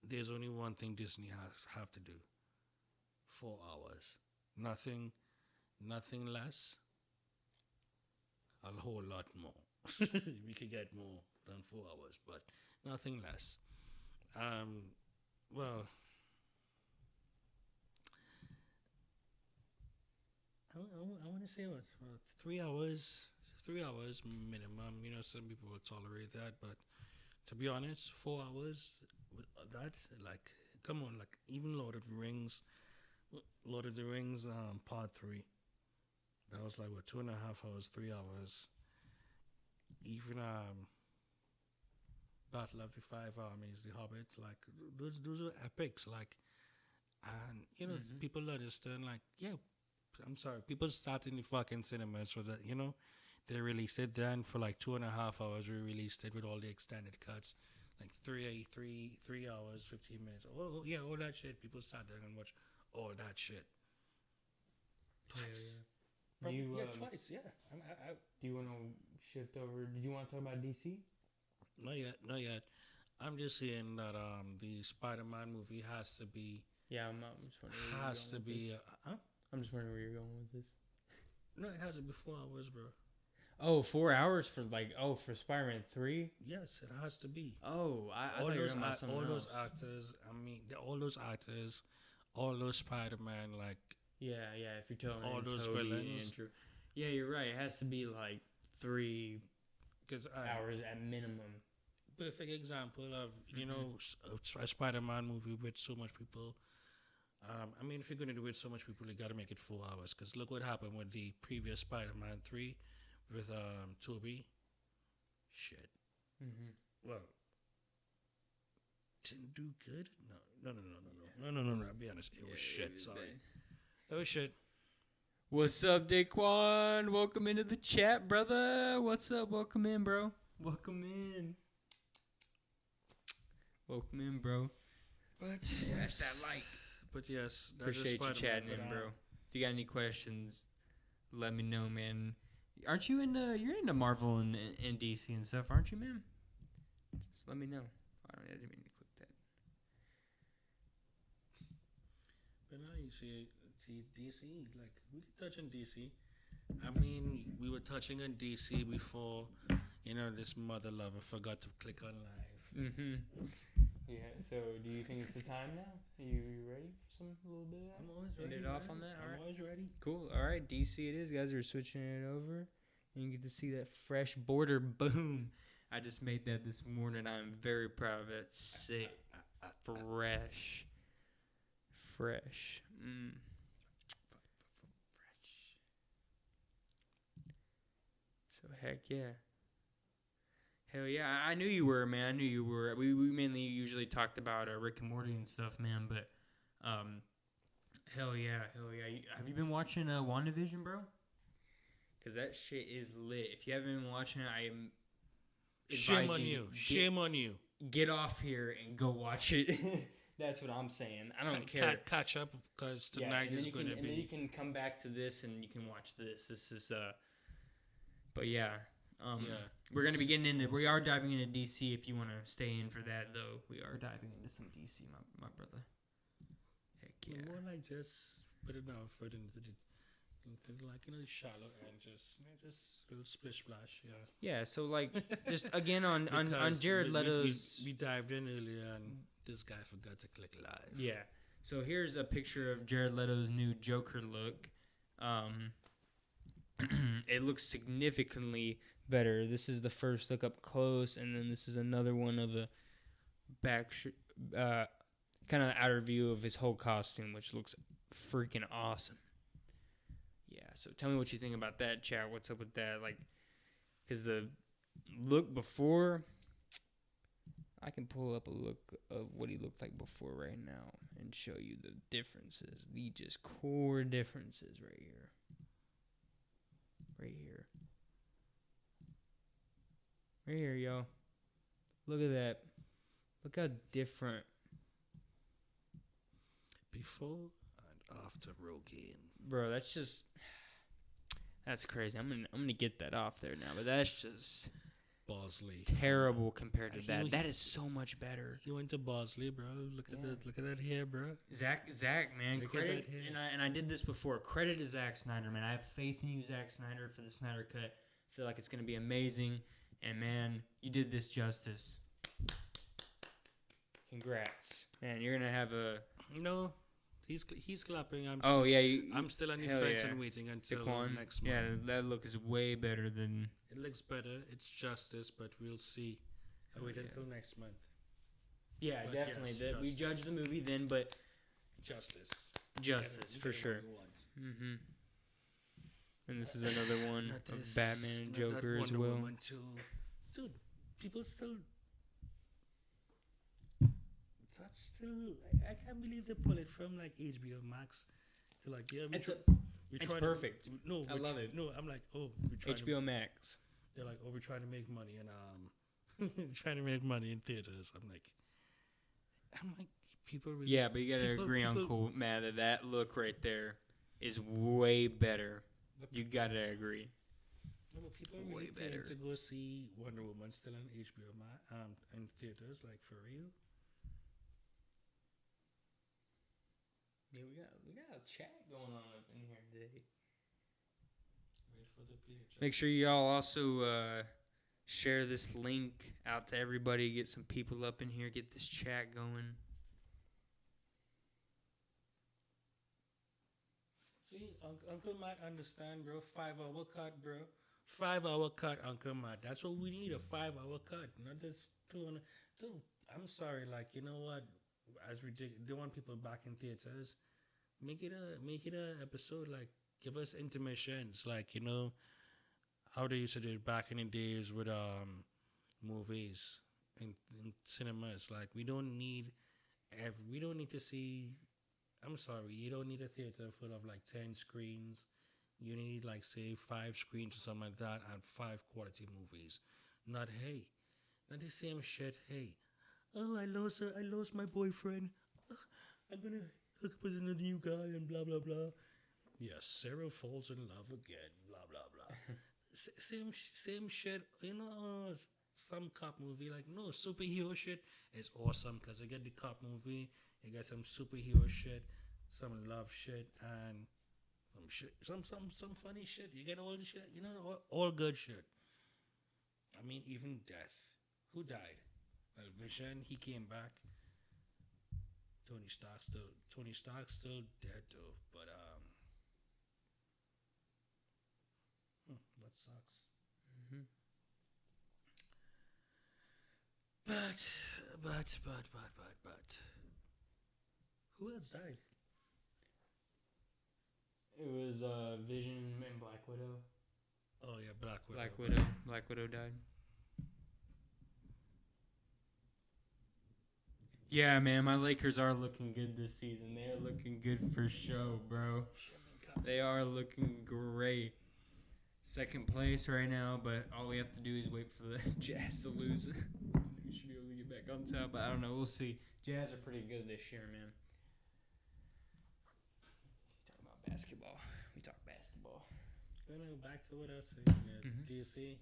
there's only one thing Disney have to do. 4 hours. Nothing less. A whole lot more. We could get more than 4 hours, but nothing less. Well, I want to say what 3 hours. 3 hours minimum. Some people will tolerate that, but to be honest, 4 hours with that, like, come on, like, even Lord of the Rings, Part 3, that was like what, 2.5 hours, 3 hours. Even Battle of the Five Armies, The Hobbit, like, those are epics, like, and people understand, like, yeah, I'm sorry, people sat in the fucking cinemas for that, they released it then for like 2.5 hours. We released it with all the extended cuts, like 3 hours, 15 minutes. Oh yeah, all that shit. People sat there and watched all that shit. Twice. Yeah. Twice. Yeah. Do you want to shift over? Did you want to talk about DC? Not yet. I'm just saying that the Spider-Man movie has to be. Yeah, I'm just wondering. Has to be. I'm just wondering where you're going with this. No, it has to be 4 hours, bro. Oh, 4 hours for for Spider-Man 3? Yes, it has to be. Oh, I thought you were talking about something else. Those actors, all those Spider-Man, like... Yeah, if you're telling all those Toby villains. Yeah, you're right. It has to be like 3 hours at minimum. Perfect example of, a Spider-Man movie with so much people. If you're going to do it with so much people, you got to make it 4 hours. Because look what happened with the previous Spider-Man 3 with Toby. Shit. Mm-hmm. Well, didn't do good. No. I'll be honest. It was shit. Sorry. It was shit. What's up, Daquan? Welcome into the chat, brother. What's up? Welcome in, bro. Welcome in. Welcome in, bro. But Smash that like. But yes, Appreciate you chatting in, bro. If you got any questions, let me know, man. Aren't you you're into Marvel and DC and stuff, aren't you, man? Just let me know. I didn't mean to click that. But now you see DC, like we could touch on DC. I mean, we were touching on DC before, this mother lover forgot to click on live. Mm-hmm. Yeah, so do you think it's the time now? Are you ready for a little bit of that? I'm always ready. End it off on that? All right. I'm always ready. Cool. All right, DC it is, guys. We're switching it over. And you get to see that fresh border. Boom. I just made that this morning. I'm very proud of it. Sick. Fresh. Fresh. So, heck yeah. Hell yeah. I knew you were, man. I knew you were. We mainly usually talked about Rick and Morty and stuff, man. But, hell yeah. Have you been watching WandaVision, bro? Because that shit is lit. If you haven't been watching it, I am advising Shame on you. Get off here and go watch it. That's what I'm saying. I don't care. Catch up because tonight is going to be. And then you can come back to this and you can watch this. This is But yeah. We're gonna be getting into. We are diving into DC. If you want to stay in for that, though, we are diving into some DC, my brother. Heck yeah. More like just put it now further into shallow and just a little splish splash. Yeah. So like, just again on Jared Leto's. We dived in earlier and this guy forgot to click live. Yeah. So here's a picture of Jared Leto's new Joker look. It looks significantly better. This is the first look up close, and then this is another one of the back, kind of outer view of his whole costume, which looks freaking awesome. Yeah, so tell me what you think about that, chat. What's up with that? Like, because the look before, I can pull up a look of what he looked like before right now and show you the differences, the just core differences right here. Right here, yo. Look at that. Look how different. Before and after Rogaine. Bro, that's crazy. I'm gonna get that off there now, but that's just Bosley. Terrible compared to that. That is so much better. He went to Bosley, bro. Look at that hair, bro. Zach, man. Credit, and I did this before. Credit to Zack Snyder, man. I have faith in you, Zack Snyder, for the Snyder Cut. I feel like it's gonna be amazing. And man, you did this justice. Congrats, man. You're gonna have a. No, he's clapping. I'm still on the fence and waiting until next month. Yeah, that look is way better than. It looks better. It's justice, but we'll see. I'll wait until next month. Yeah, but definitely. Yes, we judge the movie then, but justice for sure. Mm-hmm. And this is another one of Batman and Joker as well. Dude, people still. That's still. I can't believe they pull it from like HBO Max to like it's perfect. I love it. No, I'm like, HBO Max. They're like, we're trying to make money and trying to make money in theaters. I'm like, people really. Yeah, but you gotta agree on cool, man. That look right there is way better. You gotta agree. No, but people are really paying to go see Wonder Woman still on HBO in theaters, like for real. Yeah, we got a chat going on up in here today. Wait for the page. Make sure y'all also share this link out to everybody. Get some people up in here. Get this chat going. See, Uncle Matt understand, bro. 5-hour cut, bro. 5-hour cut, Uncle Matt. That's what we need, a 5-hour cut. Not this 200. Dude, I'm sorry. Like, you know what? As ridiculous, they want people back in theaters. Make it a episode. Like, give us intermissions. Like, how they used to do it back in the days with movies. in cinemas. Like we don't need to see. I'm sorry, you don't need a theater full of like 10 screens. You need like say 5 screens or something like that and 5 quality movies. Not hey, not the same shit. Hey, oh I lost my boyfriend. Ugh, I'm gonna hook up with a new guy and blah blah blah. Yes, Sarah falls in love again. Blah blah blah. Same shit. Some cop movie like no superhero shit is awesome because you get the cop movie, you get some superhero shit, some love shit, and some shit, some funny shit. You get all the shit, all good shit. I mean, even death. Who died? Well, Vision. He came back. Tony Stark still dead though. But that sucks. Hmm. But, but. Who else died? It was Vision and Black Widow. Oh yeah, Black Widow. Black Widow died. Yeah, man, my Lakers are looking good this season. They are looking good for show, bro. They are looking great. Second place right now, but all we have to do is wait for the Jazz to lose. We should be able to get back on top, but I don't know. We'll see. Jazz are pretty good this year, man. Talk about basketball. We talk basketball. Back to what I was saying. Yeah, DC.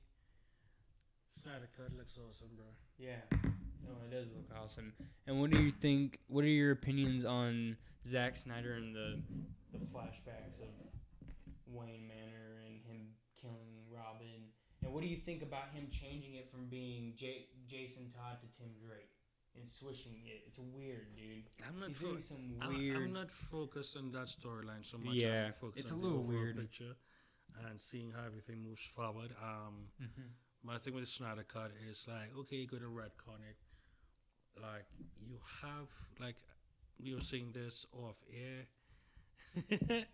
Snyder Cut looks awesome, bro. Yeah. No, it does look awesome. And what do you think? What are your opinions on Zack Snyder and the flashbacks of Wayne Manor and him killing Robin? And what do you think about him changing it from being Jason Todd to Tim Drake and switching it? It's weird, dude. I'm not focused on that storyline so much. Yeah, I'm focused it's on a the little overall weird picture and seeing how everything moves forward. My thing with the Snyder Cut is like, okay, you go to retcon it. Like you have like we were saying this off air that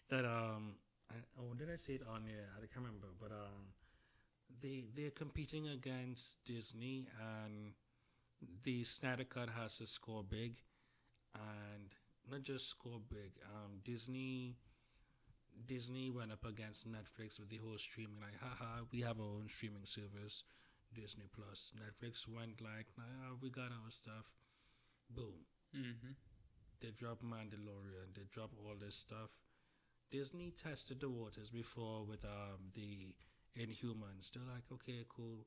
did I say it on air? I can't remember, but they're competing against Disney, and the Snyder Cut has to score big, and not just score big. Disney went up against Netflix with the whole streaming, like, haha, we have our own streaming service, Disney Plus. Netflix went like, nah, we got our stuff. Boom. Mm-hmm. They dropped Mandalorian. They dropped all this stuff. Disney tested the waters before with the Inhumans. They're like, okay, cool.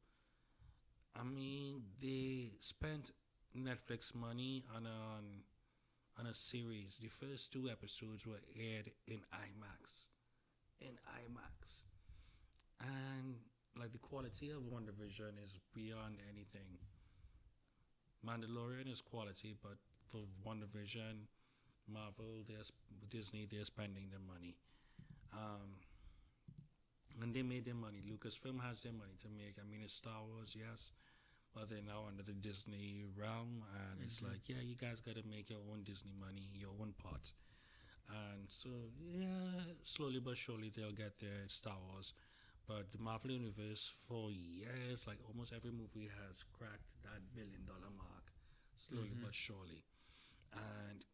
I mean, they spent Netflix money on a series. The first 2 episodes were aired in IMAX. And like the quality of WandaVision is beyond anything. Mandalorian is quality, but for WandaVision, Marvel, Disney, they're spending their money. And they made their money. Lucasfilm has their money to make. I mean, it's Star Wars, yes, but they're now under the Disney realm, and it's like, yeah, you guys got to make your own Disney money, your own pot. And so, yeah, slowly but surely they'll get there. It's Star Wars. But the Marvel Universe, for years, like almost every movie has cracked that $1 billion mark, slowly but surely. And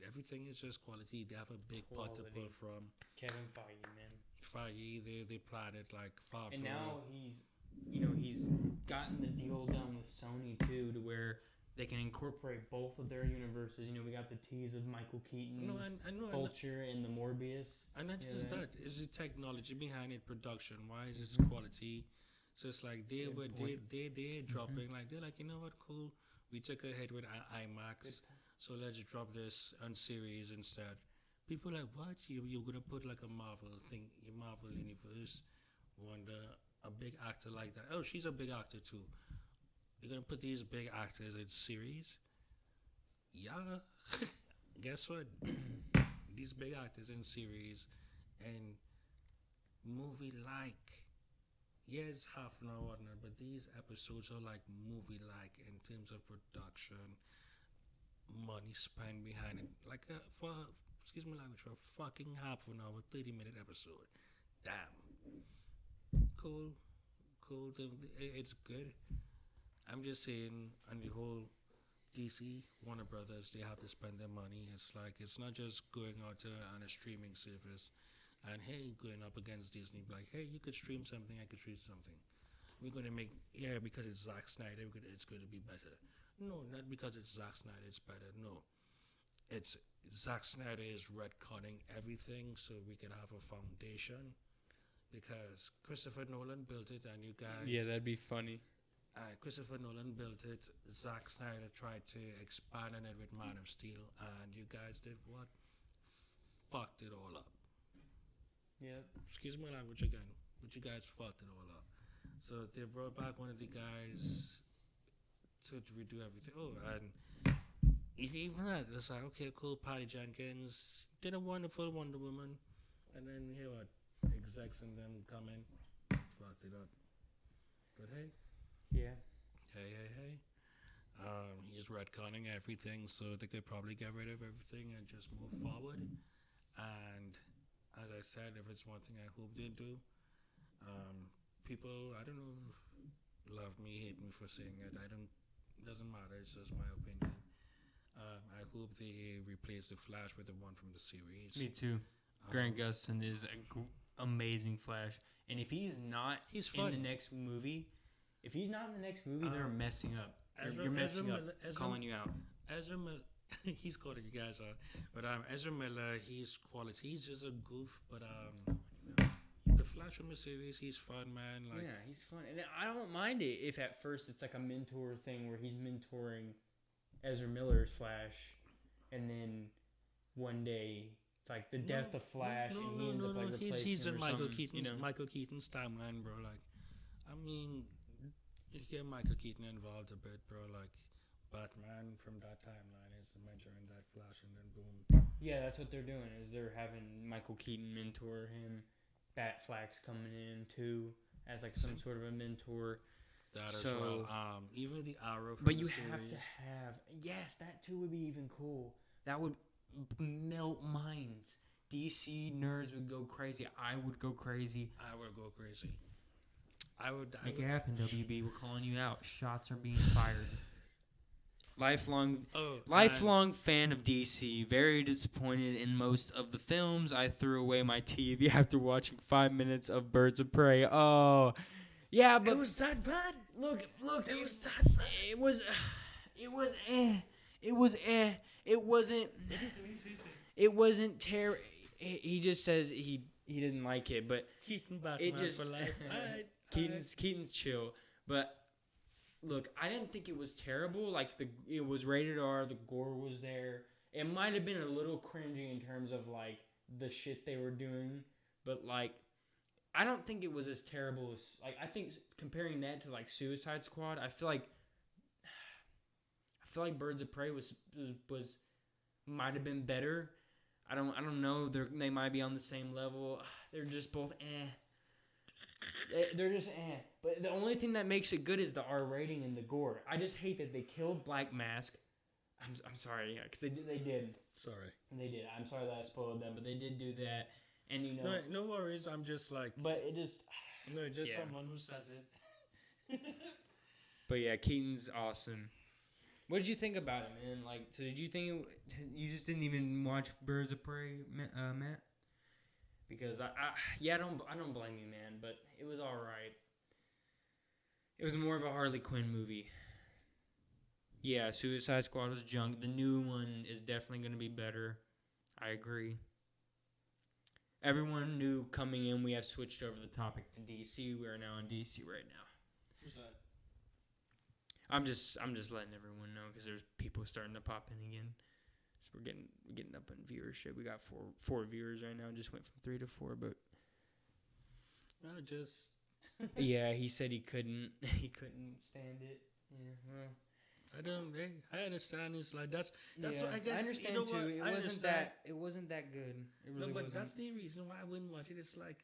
everything is just quality. They have a big pot to pull from. Kevin Feige, man. Feige, they planned it like far. And now he's gotten the deal done with Sony too, to where they can incorporate both of their universes. We got the tease of Michael Keaton's Vulture and the Morbius. And not just that, it's the technology behind it, production wise, it's quality. So it's like they're dropping, like they're like, you know what, cool. We took a hit with IMAX, so let's drop this on series instead. People are like, what? You're gonna put like a Marvel thing, your Marvel universe, Wonder, a big actor like that. Oh, she's a big actor too. You're gonna put these big actors in series? Yeah. Guess what? These big actors in series and movie like. Yeah, it's half an hour, whatnot, but these episodes are like movie like in terms of production, money spent behind it. Like for excuse me language, for a fucking half an hour, 30-minute episode. Damn. Cool. cool. It's good. I'm just saying, on the whole, DC, Warner Brothers, they have to spend their money. It's like, it's not just going out on a streaming service and, hey, going up against Disney, like, hey, you could stream something, I could stream something. We're going to make, yeah, because it's Zack Snyder, it's going to be better. No, not because it's Zack Snyder, it's better. No. It's Zack Snyder is retconning everything so we can have a foundation because Christopher Nolan built it and you guys. Yeah, that'd be funny. Christopher Nolan built it. Zack Snyder tried to expand on it with Man of Steel, and you guys did what? Fucked it all up. Yeah. Excuse my language again, but you guys fucked it all up. So they brought back one of the guys to redo everything. Oh, and even that, it's like, okay, cool, Patty Jenkins did a wonderful Wonder Woman, and then here what? Execs and them come in, fucked it up. But hey. Yeah. Hey. He's retconning everything, so they could probably get rid of everything and just move forward. And as I said, if it's one thing I hope they do, people, I don't know, love me, hate me for saying it. It doesn't matter. It's just my opinion. I hope they replace the Flash with the one from the series. Me too. Grant Gustin is amazing Flash, and if he's not in the next movie. If he's not in the next movie, they're messing up. You're messing up. Calling you out. Ezra Miller, he's calling you guys out. But Ezra Miller, he's quality. He's just a goof. But the Flash from the series, he's fun, man. Like, yeah, he's fun, and I don't mind it if at first it's like a mentor thing where he's mentoring Ezra Miller's Flash, and then one day it's like the death of Flash, and he ends up like replacing he's him in or Michael Keaton's timeline, bro. Like, I mean. You get Michael Keaton involved a bit, bro. Like, Batman from that timeline is mentoring that Flash, and then boom. Yeah, that's what they're doing. Is they're having Michael Keaton mentor him. Batflax coming in too as like some sort of a mentor. That as well. Even the Arrow from but the you series. have to have that too would be even cool. That would melt minds. DC nerds would go crazy. I would go crazy. I would go crazy. I would make it happen, WB. We're calling you out. Shots are being fired. Lifelong fan of DC. Very disappointed in most of the films. I threw away my TV after watching 5 minutes of Birds of Prey. Oh, yeah, but it was that bad. Look, it was that bad. It was It wasn't terrible. He just says he didn't like it, but Keaton Batman for life. Keaton's chill, but look, I didn't think it was terrible. Like it was rated R, the gore was there. It might have been a little cringy in terms of like the shit they were doing, but like I don't think it was as terrible as like I think comparing that to like Suicide Squad, I feel like Birds of Prey was might have been better. I don't know. They might be on the same level. They're just both They're just But the only thing that makes it good is the R rating and the gore. I just hate that they killed Black Mask. I'm sorry, yeah, because they did. Sorry. They did. I'm sorry that I spoiled them, but they did do that. And you know. No worries. I'm just like. But it just. No, just someone who says it. But yeah, Keaton's awesome. What did you think about it, man? Like, so did you think you just didn't even watch Birds of Prey, Matt? Because I don't blame you, man. But it was all right. It was more of a Harley Quinn movie. Yeah, Suicide Squad was junk. The new one is definitely going to be better. I agree. Everyone knew coming in we have switched over the topic to DC. We are now in DC right now. Who's that? I'm just letting everyone know because there's people starting to pop in again. So we're getting up in viewership. We got four viewers right now. Just went from 3 to 4, but just yeah, he said he couldn't stand it. Yeah, well, I understand. It's like that's yeah, what I guess. I understand you know too. What? It wasn't that good. It really but wasn't. That's the reason why I wouldn't watch it. It's like,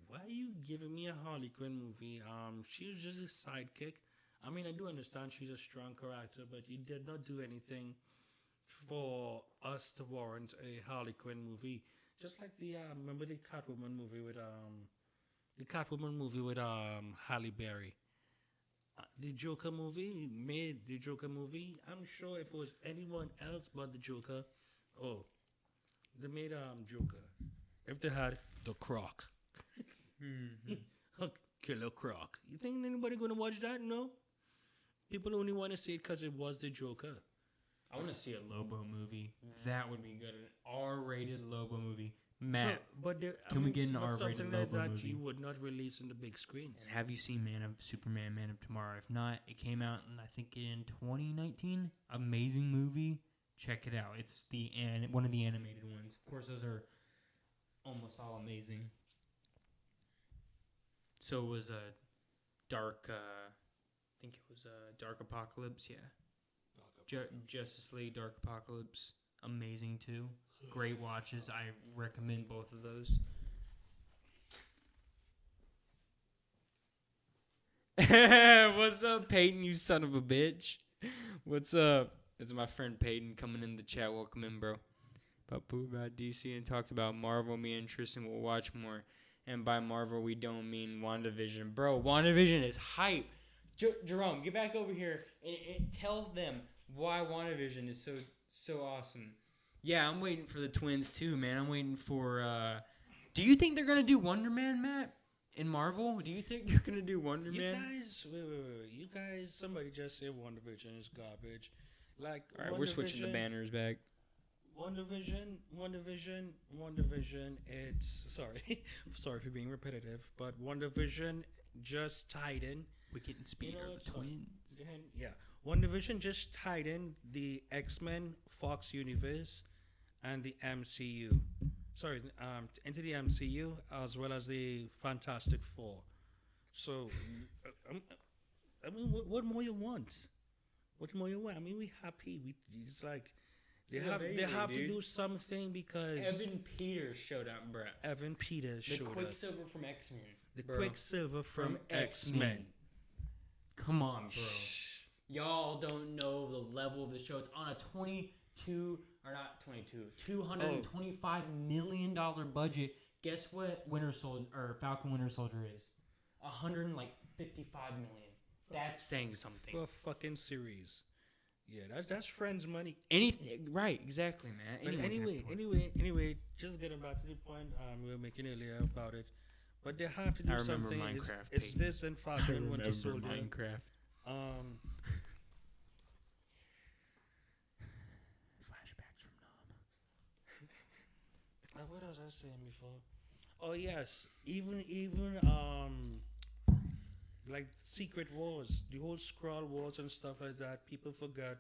why are you giving me a Harley Quinn movie? She was just a sidekick. I mean, I do understand she's a strong character, but you did not do anything for us to warrant a Harley Quinn movie. Just like the remember the Catwoman movie with the Catwoman movie with Halle Berry. The Joker movie made the Joker movie. I'm sure if it was anyone else but the Joker, oh, they made Joker. If they had the Croc, Killer Croc, you think anybody gonna watch that? No. People only want to see it because it was the Joker. I want to see a Lobo movie. That would be good. An R-rated Lobo movie. Matt, but can we get an R-rated something Lobo like that movie? you would not release in the big screens? And have you seen Superman, Man of Tomorrow? If not, it came out I think in 2019. Amazing movie. Check it out. It's one of the animated ones. Of course, those are almost all amazing. So it was a dark. I think it was a Dark Apocalypse. Yeah, Justice League Dark Apocalypse. Amazing too. Great watches. I recommend both of those. What's up, Peyton, you son of a bitch? What's up? It's my friend Peyton coming in the chat. Welcome in, bro. About DC and talked about Marvel. Me and Tristan will watch more. And by Marvel, we don't mean WandaVision. Bro, WandaVision is hype. Jerome, get back over here and tell them why WandaVision is so awesome. Yeah, I'm waiting for the twins too, man. I'm waiting for. Do you think they're gonna do Wonder Man, Matt, in Marvel? Do you think they're gonna do Wonder Man? Wait. You guys, somebody just said WandaVision is garbage. Like, all right, we're switching the banners back. WandaVision. It's sorry for being repetitive, but WandaVision just tied in. Wicket and Speed are the twins. Yeah, WandaVision just tied in the X-Men Fox universe and the MCU. Sorry, into the MCU as well as the Fantastic Four. So, I mean, what more you want? What more you want? I mean, we happy. It's like they have to do something because Evan Peters showed up, bro. Evan Peters showed up. The Quicksilver from X-Men. The Quicksilver from X-Men. Come on, bro. Y'all don't know the level of the show. It's on a $225 million budget. Guess what Falcon Winter Soldier is? $155 million. That's saying something. For a fucking series. Yeah, that's friends' money. Anything, right? Exactly, man. Anyway, just getting back to the point we were making earlier about it, but they have to do something. It's this and Falcon Winter Soldier. Minecraft. Flashbacks from Nam. What was I saying before? Oh yes, even like Secret Wars, the whole Skrull Wars and stuff like that. People forgot.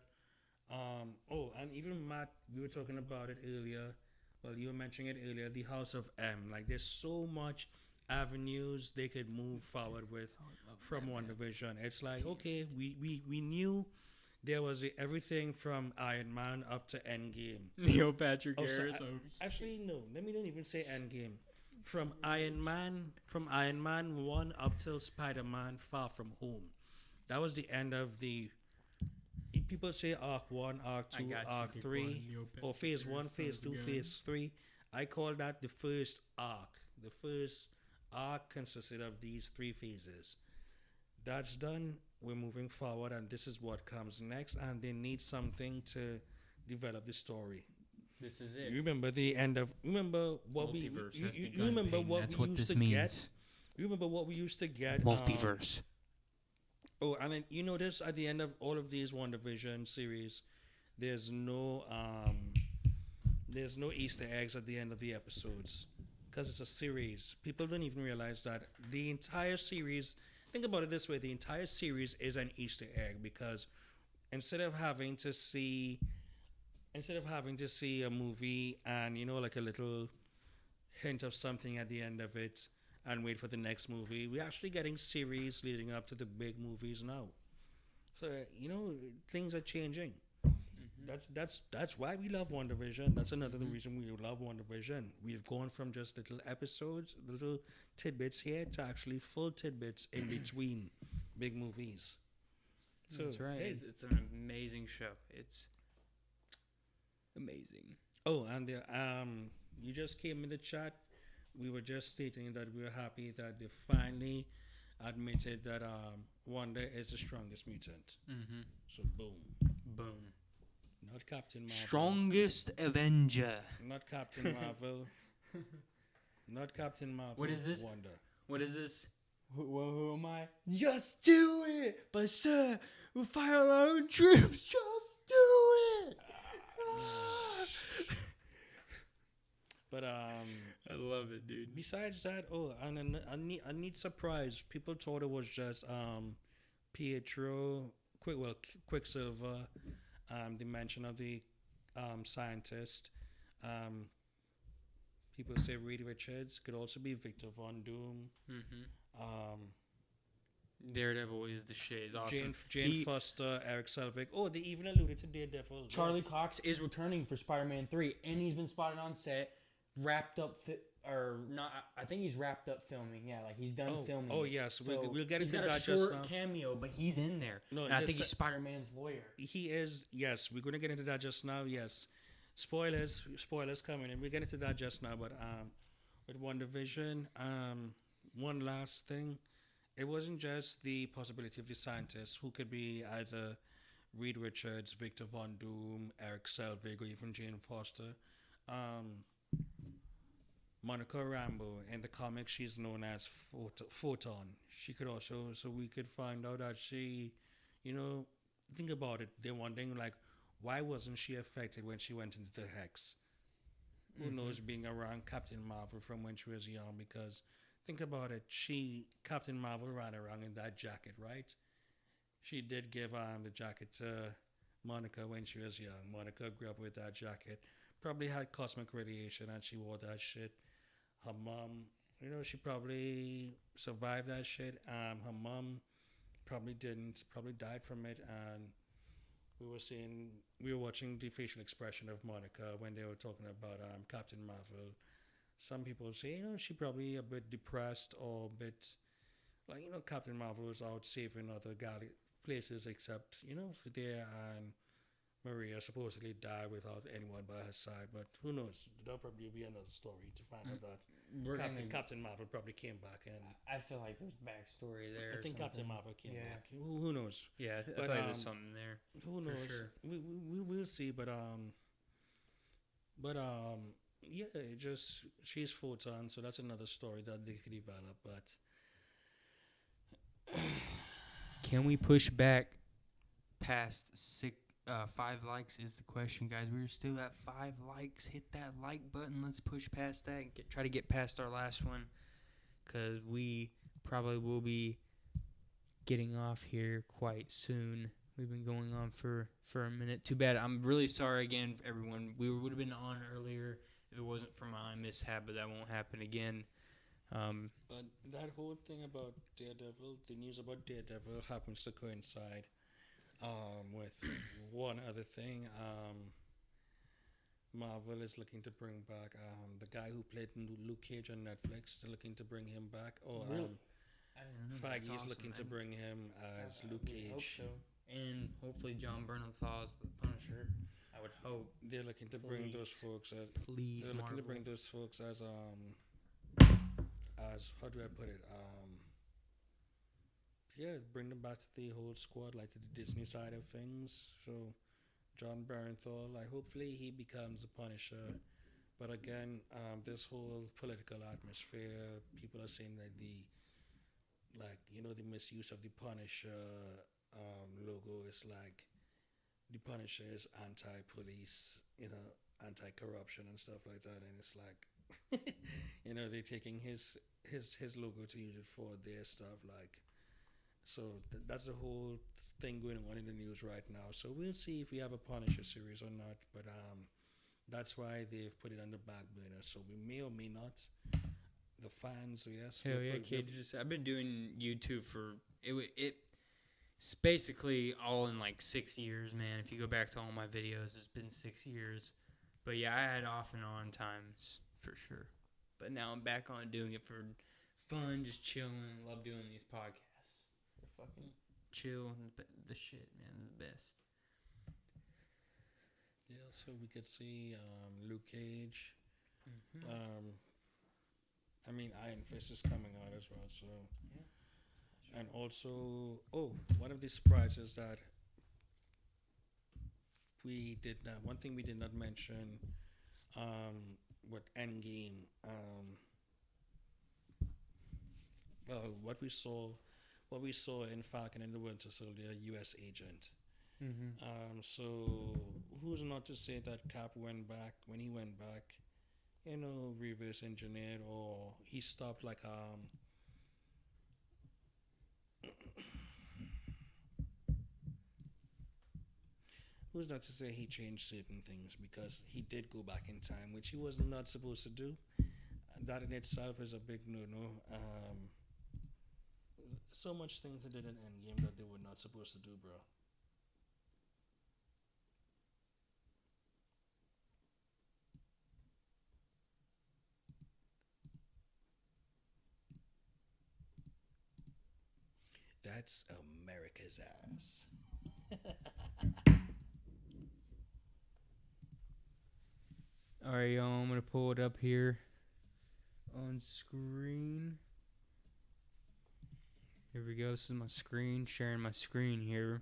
And even Matt, we were talking about it earlier. Well, you were mentioning it earlier. The House of M. Like, there's so much avenues they could move forward with from WandaVision. It's like, okay, we knew there was everything from Iron Man up to Endgame. Neil Patrick Harris. Actually, no. Let me not even say Endgame. From Iron Man 1 up till Spider-Man Far From Home. That was the end of the. People say Arc 1, Arc 2, Arc 3, or Phase 1, Phase 2, Phase 3. I call that the first arc. The first arc consisted of these 3 phases. That's done. We're moving forward, and this is what comes next. And they need something to develop the story. This is it. You remember the end of. Remember what Multiverse we. has You begun, remember Peyton. what That's we what used this to means. get. You remember what we used to get. Multiverse. And then you notice at the end of all of these WandaVision series, there's no Easter eggs at the end of the episodes because it's a series. People don't even realize that the entire series. Think about it this way: the entire series is an Easter egg because instead of having to see a movie and like a little hint of something at the end of it and wait for the next movie, we're actually getting series leading up to the big movies now. So things are changing. That's why we love WandaVision. That's another reason we love WandaVision. We've gone from just little episodes, little tidbits here, to actually full tidbits in between big movies. So that's right. Hey. It's an amazing show. It's amazing. Oh, and you just came in the chat. we were just stating that we were happy that they finally admitted that Wanda is the strongest mutant. Mm-hmm. So boom, Boom. not Captain Marvel, Strongest Avenger. not Captain Marvel, not Captain Marvel. What is this? Wanda. What is this? Who am I? Just do it! But sir, we'll fire our own troops. Just do it! But I love it, dude. besides that, and a neat surprise. People thought it was just Pietro, Quicksilver, the mention of the scientist. People say Reed Richards could also be Victor Von Doom. Mm-hmm. Daredevil is the shit. Is awesome. Jane Foster, Eric Selvig. Oh, they even alluded to Daredevil. Charlie Cox is returning for Spider-Man 3, and he's been spotted on set, wrapped up, or not. I think he's wrapped up filming. Yeah, like he's done filming. Oh, yes. So we'll get he's into got that a just short now. cameo, but he's in there. No, and I think he's Spider-Man's lawyer. He is, yes. We're going to get into that just now, yes. Spoilers coming in. We'll get into that just now, but with WandaVision, one last thing. It wasn't just the possibility of the scientists who could be either Reed Richards, Victor Von Doom, Eric Selvig, or even Jane Foster. Monica Rambeau, in the comics, she's known as Photon. She could also, so we could find out that she, think about it. They're wondering, like, why wasn't she affected when she went into the Hex? Who knows, being around Captain Marvel from when she was young, because think about it, Captain Marvel ran around in that jacket, right? She did give the jacket to Monica when she was young. Monica grew up with that jacket, probably had cosmic radiation and she wore that shit. Her mom, she probably survived that shit. Her mom probably didn't, probably died from it. And we were watching the facial expression of Monica when they were talking about Captain Marvel. Some people say, she probably a bit depressed or a bit, like, Captain Marvel was out saving other places except, there, and Maria supposedly died without anyone by her side. But who knows? There'll probably be another story to find out that Captain Marvel probably came back. And I feel like there's backstory there. I think Captain Marvel came Yeah. back. Who knows? Yeah, I feel like there's something there. Who knows? sure. We will see, but yeah, she's Photon, so that's another story that they could develop. But can we push back past 5 likes is the question, guys. We're still at 5 likes. Hit that like button. Let's push past that and try to get past our last one, because we probably will be getting off here quite soon. We've been going on for a minute. Too bad. I'm really sorry again, everyone. We would have been on earlier if it wasn't for my mishap, but that won't happen again. But that whole thing about Daredevil, the news about Daredevil happens to coincide with one other thing. Marvel is looking to bring back the guy who played Luke Cage on Netflix. They're looking to bring him back. Or really? I didn't know. Feige is awesome, looking to man. bring him as Luke Cage. Hope so. And hopefully John Bernthal is the Punisher. I would hope. They're looking to bring those folks as Please, they're looking Marvel. to bring those folks as how do I put it? Yeah, bring them back to the whole squad, like to the Disney side of things. So John Bernthal, like hopefully he becomes a Punisher. But again, this whole political atmosphere, people are saying that the misuse of the Punisher logo is like the Punisher is anti-police, anti-corruption and stuff like that, and it's like, they're taking his logo to use it for their stuff, like. So that's the whole thing going on in the news right now. So we'll see if we have a Punisher series or not. But that's why they've put it on the back burner. So we may or may not. The fans, yes. Hell yeah, kid! I've been doing YouTube for it's basically all in like 6 years, man. If you go back to all my videos, it's been 6 years. But yeah, I had off and on times for sure. But now I'm back on doing it for fun, just chilling. Love doing these podcasts. Fucking chill, the shit, man, the best. Yeah, so we could see Luke Cage. I mean, Iron Fist is coming out as well. So, Yeah. and also, one of the surprises that we did not. One thing we did not mention, with Endgame. Well, what we saw in Falcon and the Winter Soldier, U.S. agent. Mm-hmm. So who's not to say that Cap went back when he went back, reverse engineered, or he stopped like who's not to say he changed certain things because he did go back in time, which he was not supposed to do. That in itself is a big no-no. So much things they did in Endgame that they were not supposed to do, bro. That's America's ass. All right, y'all. I'm gonna pull it up here on screen. Here we go. This is my screen. Sharing my screen here.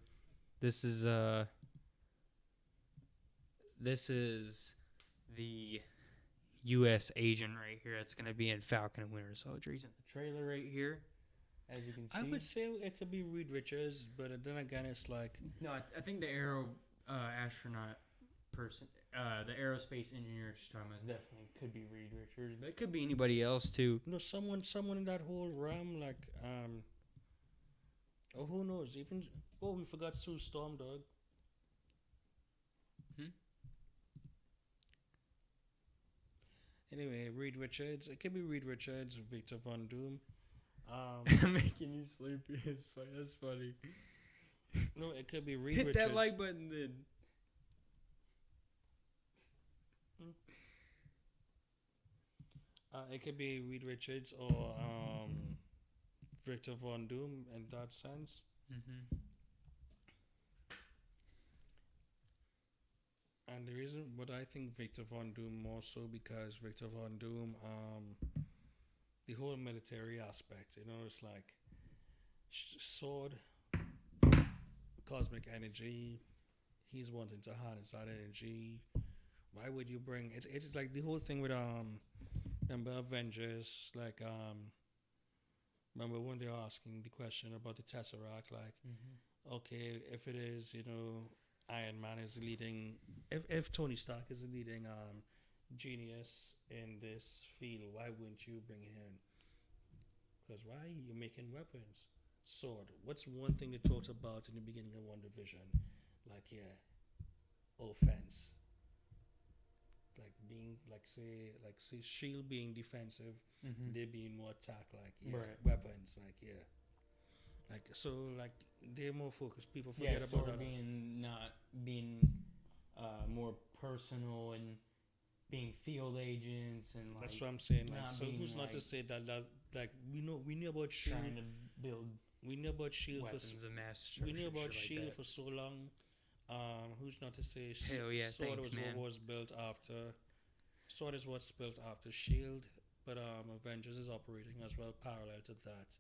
This is the U.S. agent right here. That's gonna be in Falcon and Winter Soldier. He's in the trailer right here, as you can see. I would say it could be Reed Richards, but then again, it's like No, I think the Aero astronaut person, the aerospace engineer she's talking about, definitely could be Reed Richards, but it could be anybody else too. someone in that whole realm, like who knows? Even we forgot Sue Storm, dog. Hmm? Anyway, Reed Richards. It could be Reed Richards, Victor Von Doom. I'm making you sleepy. It's funny. That's funny. No, it could be Reed Hit Richards. that like button then. It could be Reed Richards or Victor Von Doom in that sense. Mm-hmm. And the reason, but I think Victor Von Doom more so because Victor Von Doom, the whole military aspect, it's like sword, cosmic energy. He's wanting to harness that energy. Why would you bring it? It's like the whole thing with remember Avengers, like remember when they're asking the question about the Tesseract, like okay, if it is, Iron Man is leading, if Tony Stark is the leading genius in this field, why wouldn't you bring him in? Because why are you making weapons? Sword. What's one thing they talked about in the beginning of WandaVision? Like, offense. Like being, say Shield being defensive, they being more attack. Like, Right. weapons. Like, like so. Like they're more focused. People forget about that. Being more personal and being field agents and like. That's what I'm saying. Like, not so being, who's not to like, say that like we knew about Shield. trying to build We knew about Shield weapons of mass we destruction. knew about shit Shield like for so long. Who's not to say Hell yeah, Sword thanks, was man. what was built after. Sword is what's built after Shield, but Avengers is operating as well parallel to that.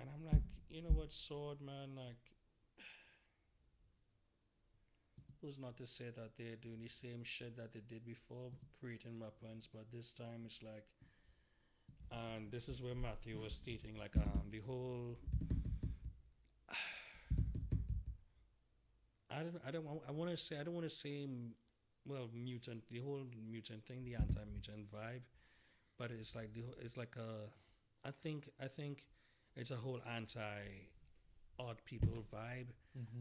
And I'm like, you know what, Sword, man, like, who's not to say that they're doing the same shit that they did before, creating weapons, but this time it's like, and this is where Matthew was stating, like, the whole. I want to say, I don't want to say, well, mutant, the whole mutant thing, the anti-mutant vibe, but it's like it's like I think it's a whole anti-odd people vibe,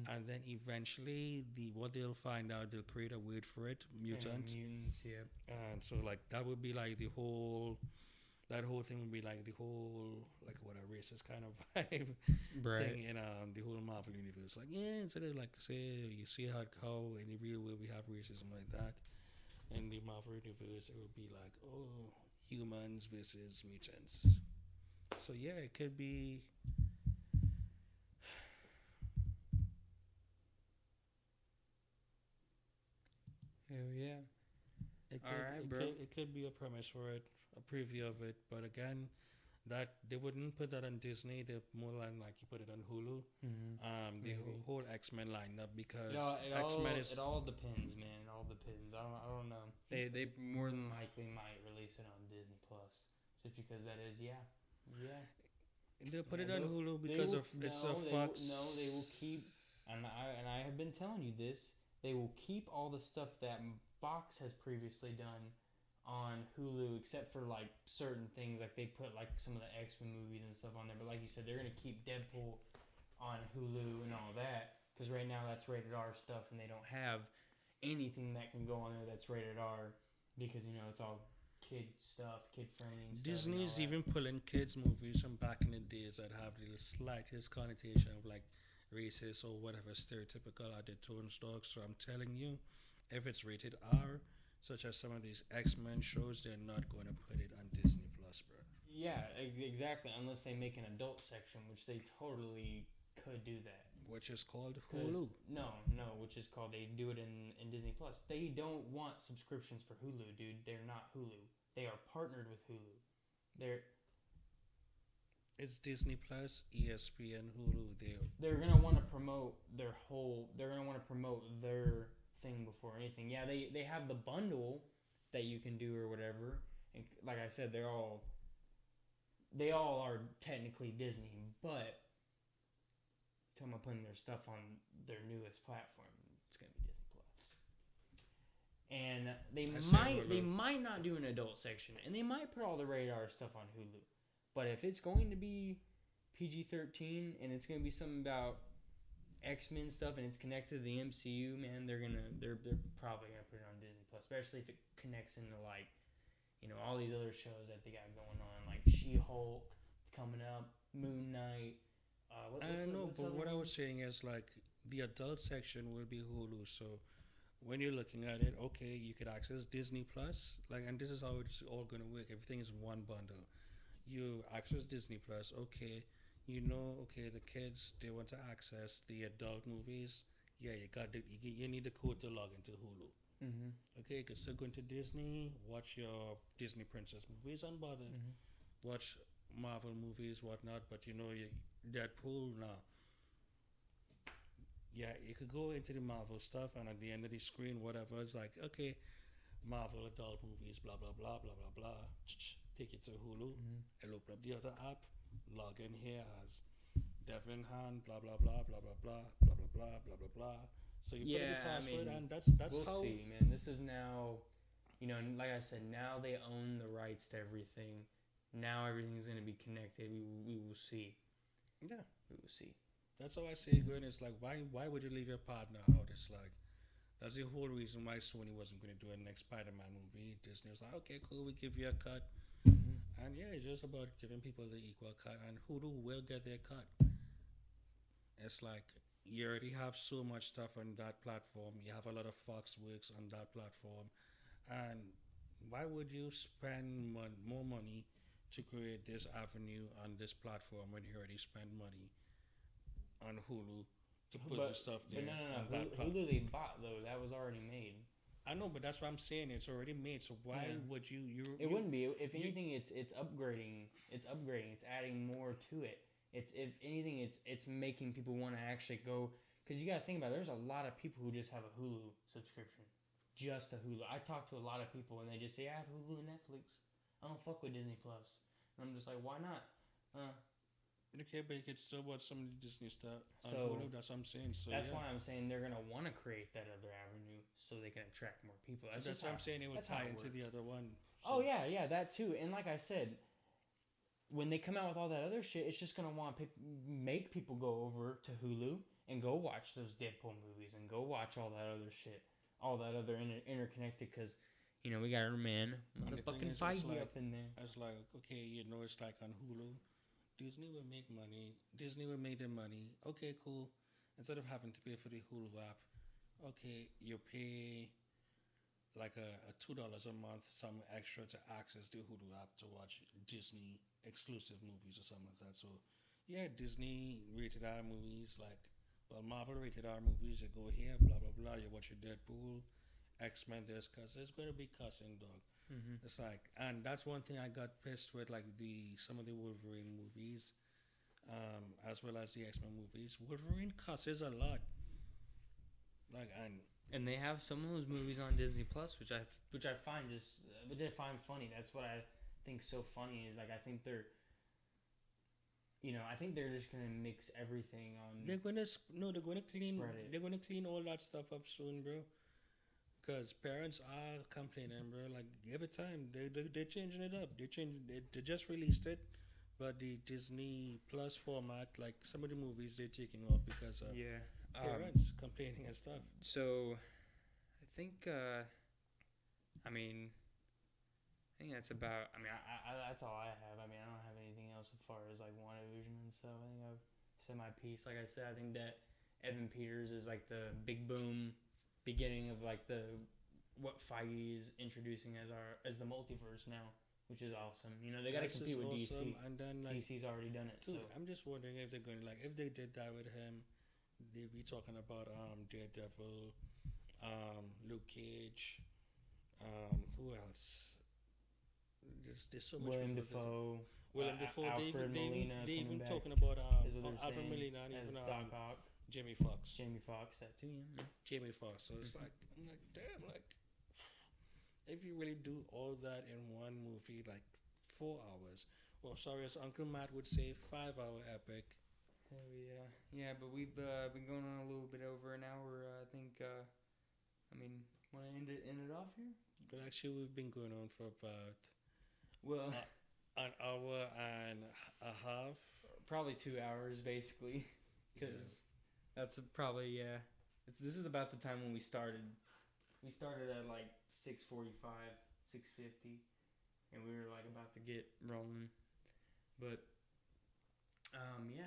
and then eventually what they'll find out, they'll create a word for it, mutant, mutants, yeah. and so like that would be like that whole thing would be like the whole, like, what a racist kind of vibe thing in the whole Marvel universe. Like, instead of like, say, you see how in the real world we have racism like that, in the Marvel universe it would be like, oh, humans versus mutants. So yeah, it could be. Hell yeah. It All could, right, it bro. could, it could be a premise for it, a preview of it. But again, that they wouldn't put that on Disney. They more than like you put it on Hulu. Mm-hmm. The Maybe. whole X-Men lineup because It X-Men all is it all depends, man. It all depends. I don't know. They more than likely might release it on Disney Plus, just because that is yeah. they put it Yeah, on Hulu they because will of it's a Fox. no, they will keep, and I have been telling you this. They will keep all the stuff that Fox has previously done on Hulu, except for like certain things. Like they put like some of the X Men movies and stuff on there. But like you said, they're gonna keep Deadpool on Hulu and all that because right now that's rated R stuff, and they don't have anything that can go on there that's rated R because it's all kid stuff, kid friendly and stuff. And all Disney's that. even pulling kids movies from back in the days that have the slightest connotation of like racist or whatever stereotypical at the tone stock. So I'm telling you, if it's rated R, such as some of these X-Men shows, they're not going to put it on Disney Plus, bro. Yeah, exactly. Unless they make an adult section, which they totally could do that. Which is called 'Cause- Hulu. No, which is called they do it in Disney Plus. They don't want subscriptions for Hulu, dude. They're not Hulu. They are partnered with Hulu. They're It's Disney Plus, ESPN, Hulu. they're gonna want to promote their whole. They're gonna want to promote their thing before anything. Yeah, they have the bundle that you can do or whatever. And like I said, they all are technically Disney, but talking about putting their stuff on their newest platform, it's gonna be Disney Plus. And they might not do an adult section, and they might put all the radar stuff on Hulu. But if it's going to be PG-13 and it's gonna be something about X-Men stuff and it's connected to the MCU, man, they're probably gonna put it on Disney Plus, especially if it connects into like all these other shows that they got going on, like She-Hulk coming up, Moon Knight. I know, but what I was saying is like the adult section will be Hulu. So when you're looking at it, okay, you could access Disney Plus, like, and this is how it's all gonna work. Everything is one bundle. You access Disney Plus, okay. Okay, the kids they want to access the adult movies. Yeah, you need a code to log into Hulu. Mm-hmm. Okay, you can still go into Disney, watch your Disney princess movies unbothered, watch Marvel movies, whatnot. But you Deadpool, nah. Yeah, you could go into the Marvel stuff, and at the end of the screen, whatever, it's like, okay, Marvel adult movies, blah blah blah blah blah blah. Take it to Hulu, and open up the other app, log in here as Devin Han, blah blah blah blah blah blah blah blah blah blah blah blah. So you put in the password, and that's we'll how. see, man. This is now, like I said, now they own the rights to everything. Now everything's gonna be connected. We will see. Yeah, we will see. That's how I say it. Going, it's like why would you leave your partner out? It's like that's the whole reason why Sony wasn't going to do a next Spider-Man movie. Disney was like, okay, cool, we give you a cut, and yeah, it's just about giving people the equal cut, and Hulu will get their cut. It's like you already have so much stuff on that platform. You have a lot of Fox works on that platform, and why would you spend more money to create this avenue on this platform when you already spend money on Hulu to put the stuff there? But no. Hulu they bought though. That was already made. I know, but that's what I'm saying. It's already made. So why would you? It wouldn't be. If anything, it's upgrading. It's upgrading. It's adding more to it. It's if anything, it's making people want to actually go. Because you got to think about it, there's a lot of people who just have a Hulu subscription. Just a Hulu. I talk to a lot of people and they just say, I have Hulu and Netflix. I don't fuck with Disney Plus. And I'm just like, why not? Okay, but you could still watch some of the Disney stuff on So Hulu. That's what I'm saying. So that's why I'm saying they're gonna want to create that other avenue so they can attract more people. That's what I'm saying. It would tie into the other one. So. Oh yeah, that too. And like I said, when they come out with all that other shit, it's just gonna make people go over to Hulu and go watch those Deadpool movies and go watch all that other shit, all that other interconnected. Because we got our man motherfucking Feige up in there. It's like okay, it's like on Hulu. Disney will make money. Disney will make their money. Okay, cool. Instead of having to pay for the Hulu app, okay, you pay like a $2 a month, some extra to access the Hulu app to watch Disney exclusive movies or something like that. So, yeah, Disney rated R movies, Marvel rated R movies. You go here, blah blah blah. You watch your Deadpool, X-Men this cuss. There's gonna be cussing, dog. Mm-hmm. It's like, and that's one thing I got pissed with, like some of the Wolverine movies, as well as the X-Men movies. Wolverine cusses a lot. Like, And they have some of those movies on Disney Plus, which I find funny. That's what I think so funny is like I think they're, I think they're just gonna mix everything on. they're gonna no, they're gonna clean. Spread it. They're gonna clean all that stuff up soon, bro. Because parents are complaining, bro. Like, give it time. They're changing it up. They just released it, but the Disney Plus format, like some of the movies, they're taking off because of Yeah. parents complaining and stuff. So, I think. I think that's about. That's all I have. I don't have anything else as far as like WandaVision and stuff. I think I've said my piece. Like I said, I think that Evan Peters is like the big boom beginning of like what Feige is introducing as the multiverse now, which is awesome. They got to That's compete just with awesome. DC. And then like, DC's already done it. dude, So I'm just wondering if they're going to, like, if they did that with him, they'd be talking about Daredevil, Luke Cage, who else? There's so much William people. Dafoe, William Dafoe. Alfred Molina They coming even back, talking about is what they're Alfred saying, Molina and as even Doc Ock, Jamie Foxx. Jamie Foxx, that too. Yeah. Jamie Foxx. So it's like, I'm like, damn, like, if you really do all that in one movie, like 4 hours. Well, sorry, as Uncle Matt would say, 5-hour epic. Hell yeah, yeah. But we've been going on a little bit over an hour. I think. Want to end it off here? But actually, we've been going on for about Well, an hour and a half. probably 2 hours basically, because that's probably this is about the time when we started. We started at like 6:45, 6:50, and we were like about to get rolling. But yeah.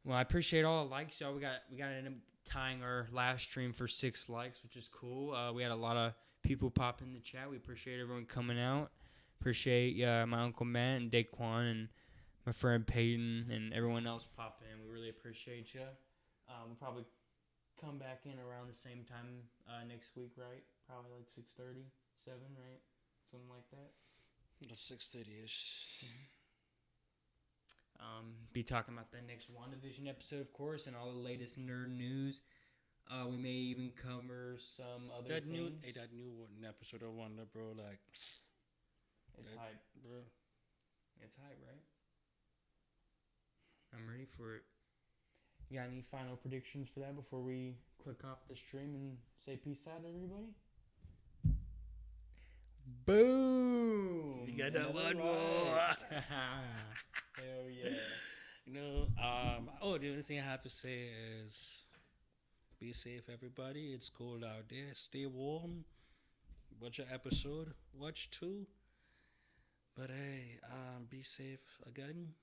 Well, I appreciate all the likes, y'all. We got to end up tying our last stream for 6 likes, which is cool. We had a lot of people pop in the chat. We appreciate everyone coming out. Appreciate my Uncle Matt and Daquan and my friend Peyton and everyone else popping in. We really appreciate you. We'll probably come back in around the same time next week, right? Probably like 6:30, 7, right? Something like that. 6:30ish. Be talking about the next WandaVision episode, of course, and all the latest nerd news. We may even cover some other things. That new episode of Wanda, bro, like, it's hype, bro. It's hype, right? I'm ready for it. You got any final predictions for that before we click off the stream and say peace out, everybody? Boom! You got that one Another more. like. Hell yeah. The only thing I have to say is be safe, everybody. It's cold out there. Stay warm. Watch an episode. Watch 2. But hey, be safe again.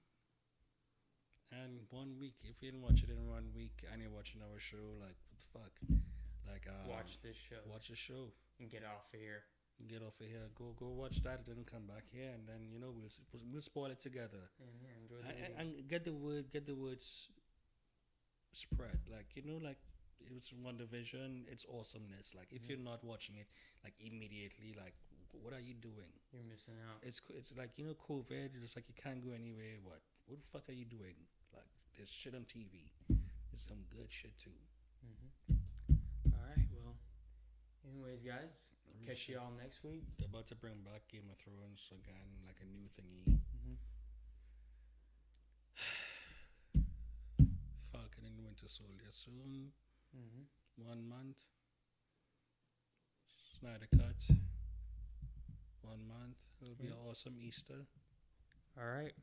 And 1 week, if you didn't watch it in 1 week and you're watching our show, like, what the fuck? Like, watch this show. Watch the show. And get off of here. Get off of here. Go watch that. Then come back here, and then we'll spoil it together. Yeah, enjoy the and get the words spread. Like, like, it's WandaVision. It's awesomeness. Like, if you're not watching it, like, immediately, like, what are you doing? You're missing out. It's like, COVID. It's like you can't go anywhere. What the fuck are you doing? Like, there's shit on TV. There's some good shit too. All right. Well, anyways, guys. Catch y'all next week. They're about to bring back Game of Thrones again, like a new thingy. Falcon and Winter Soldier soon. 1 month. Snyder Cut. 1 month. It'll be an awesome Easter. All right.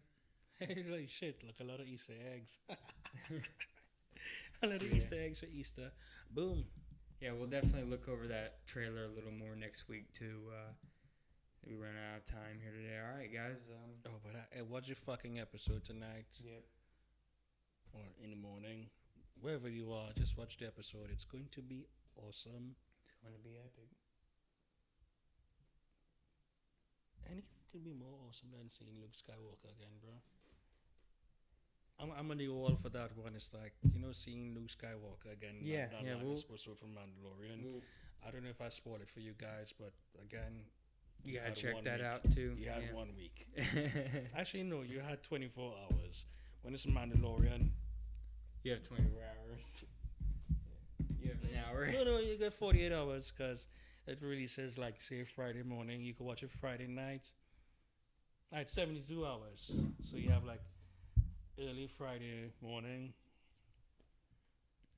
Like shit, like a lot of Easter eggs. A lot of Easter eggs for Easter. Boom. Yeah, we'll definitely look over that trailer a little more next week too. We ran out of time here today. All right, guys. Watch your fucking episode tonight. Yep. Or in the morning, wherever you are, just watch the episode. It's going to be awesome. It's going to be epic. Anything could be more awesome than seeing Luke Skywalker again, bro. I'm on the wall for that one. It's like, seeing Luke Skywalker again. Yeah, not yeah. Like episode from Mandalorian. I don't know if I spoiled it for you guys, but again, You gotta had check 1 that week. out too. You had Yeah. 1 week. Actually, no, you had 24 hours. When it's Mandalorian, You have 24 hours. You have an hour. no, you get 48 hours because it releases like say Friday morning. You can watch it Friday night. At 72 hours. So you have like early Friday morning,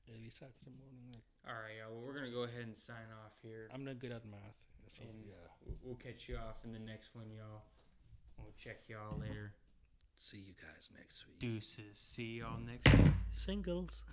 early Saturday morning. Like, All right, y'all. Well, we're gonna go ahead and sign off here, I'm not good at math. So and yeah. we'll catch you off in the next one, y'all. We'll check y'all later. See you guys next week. Deuces. See y'all next week. Singles.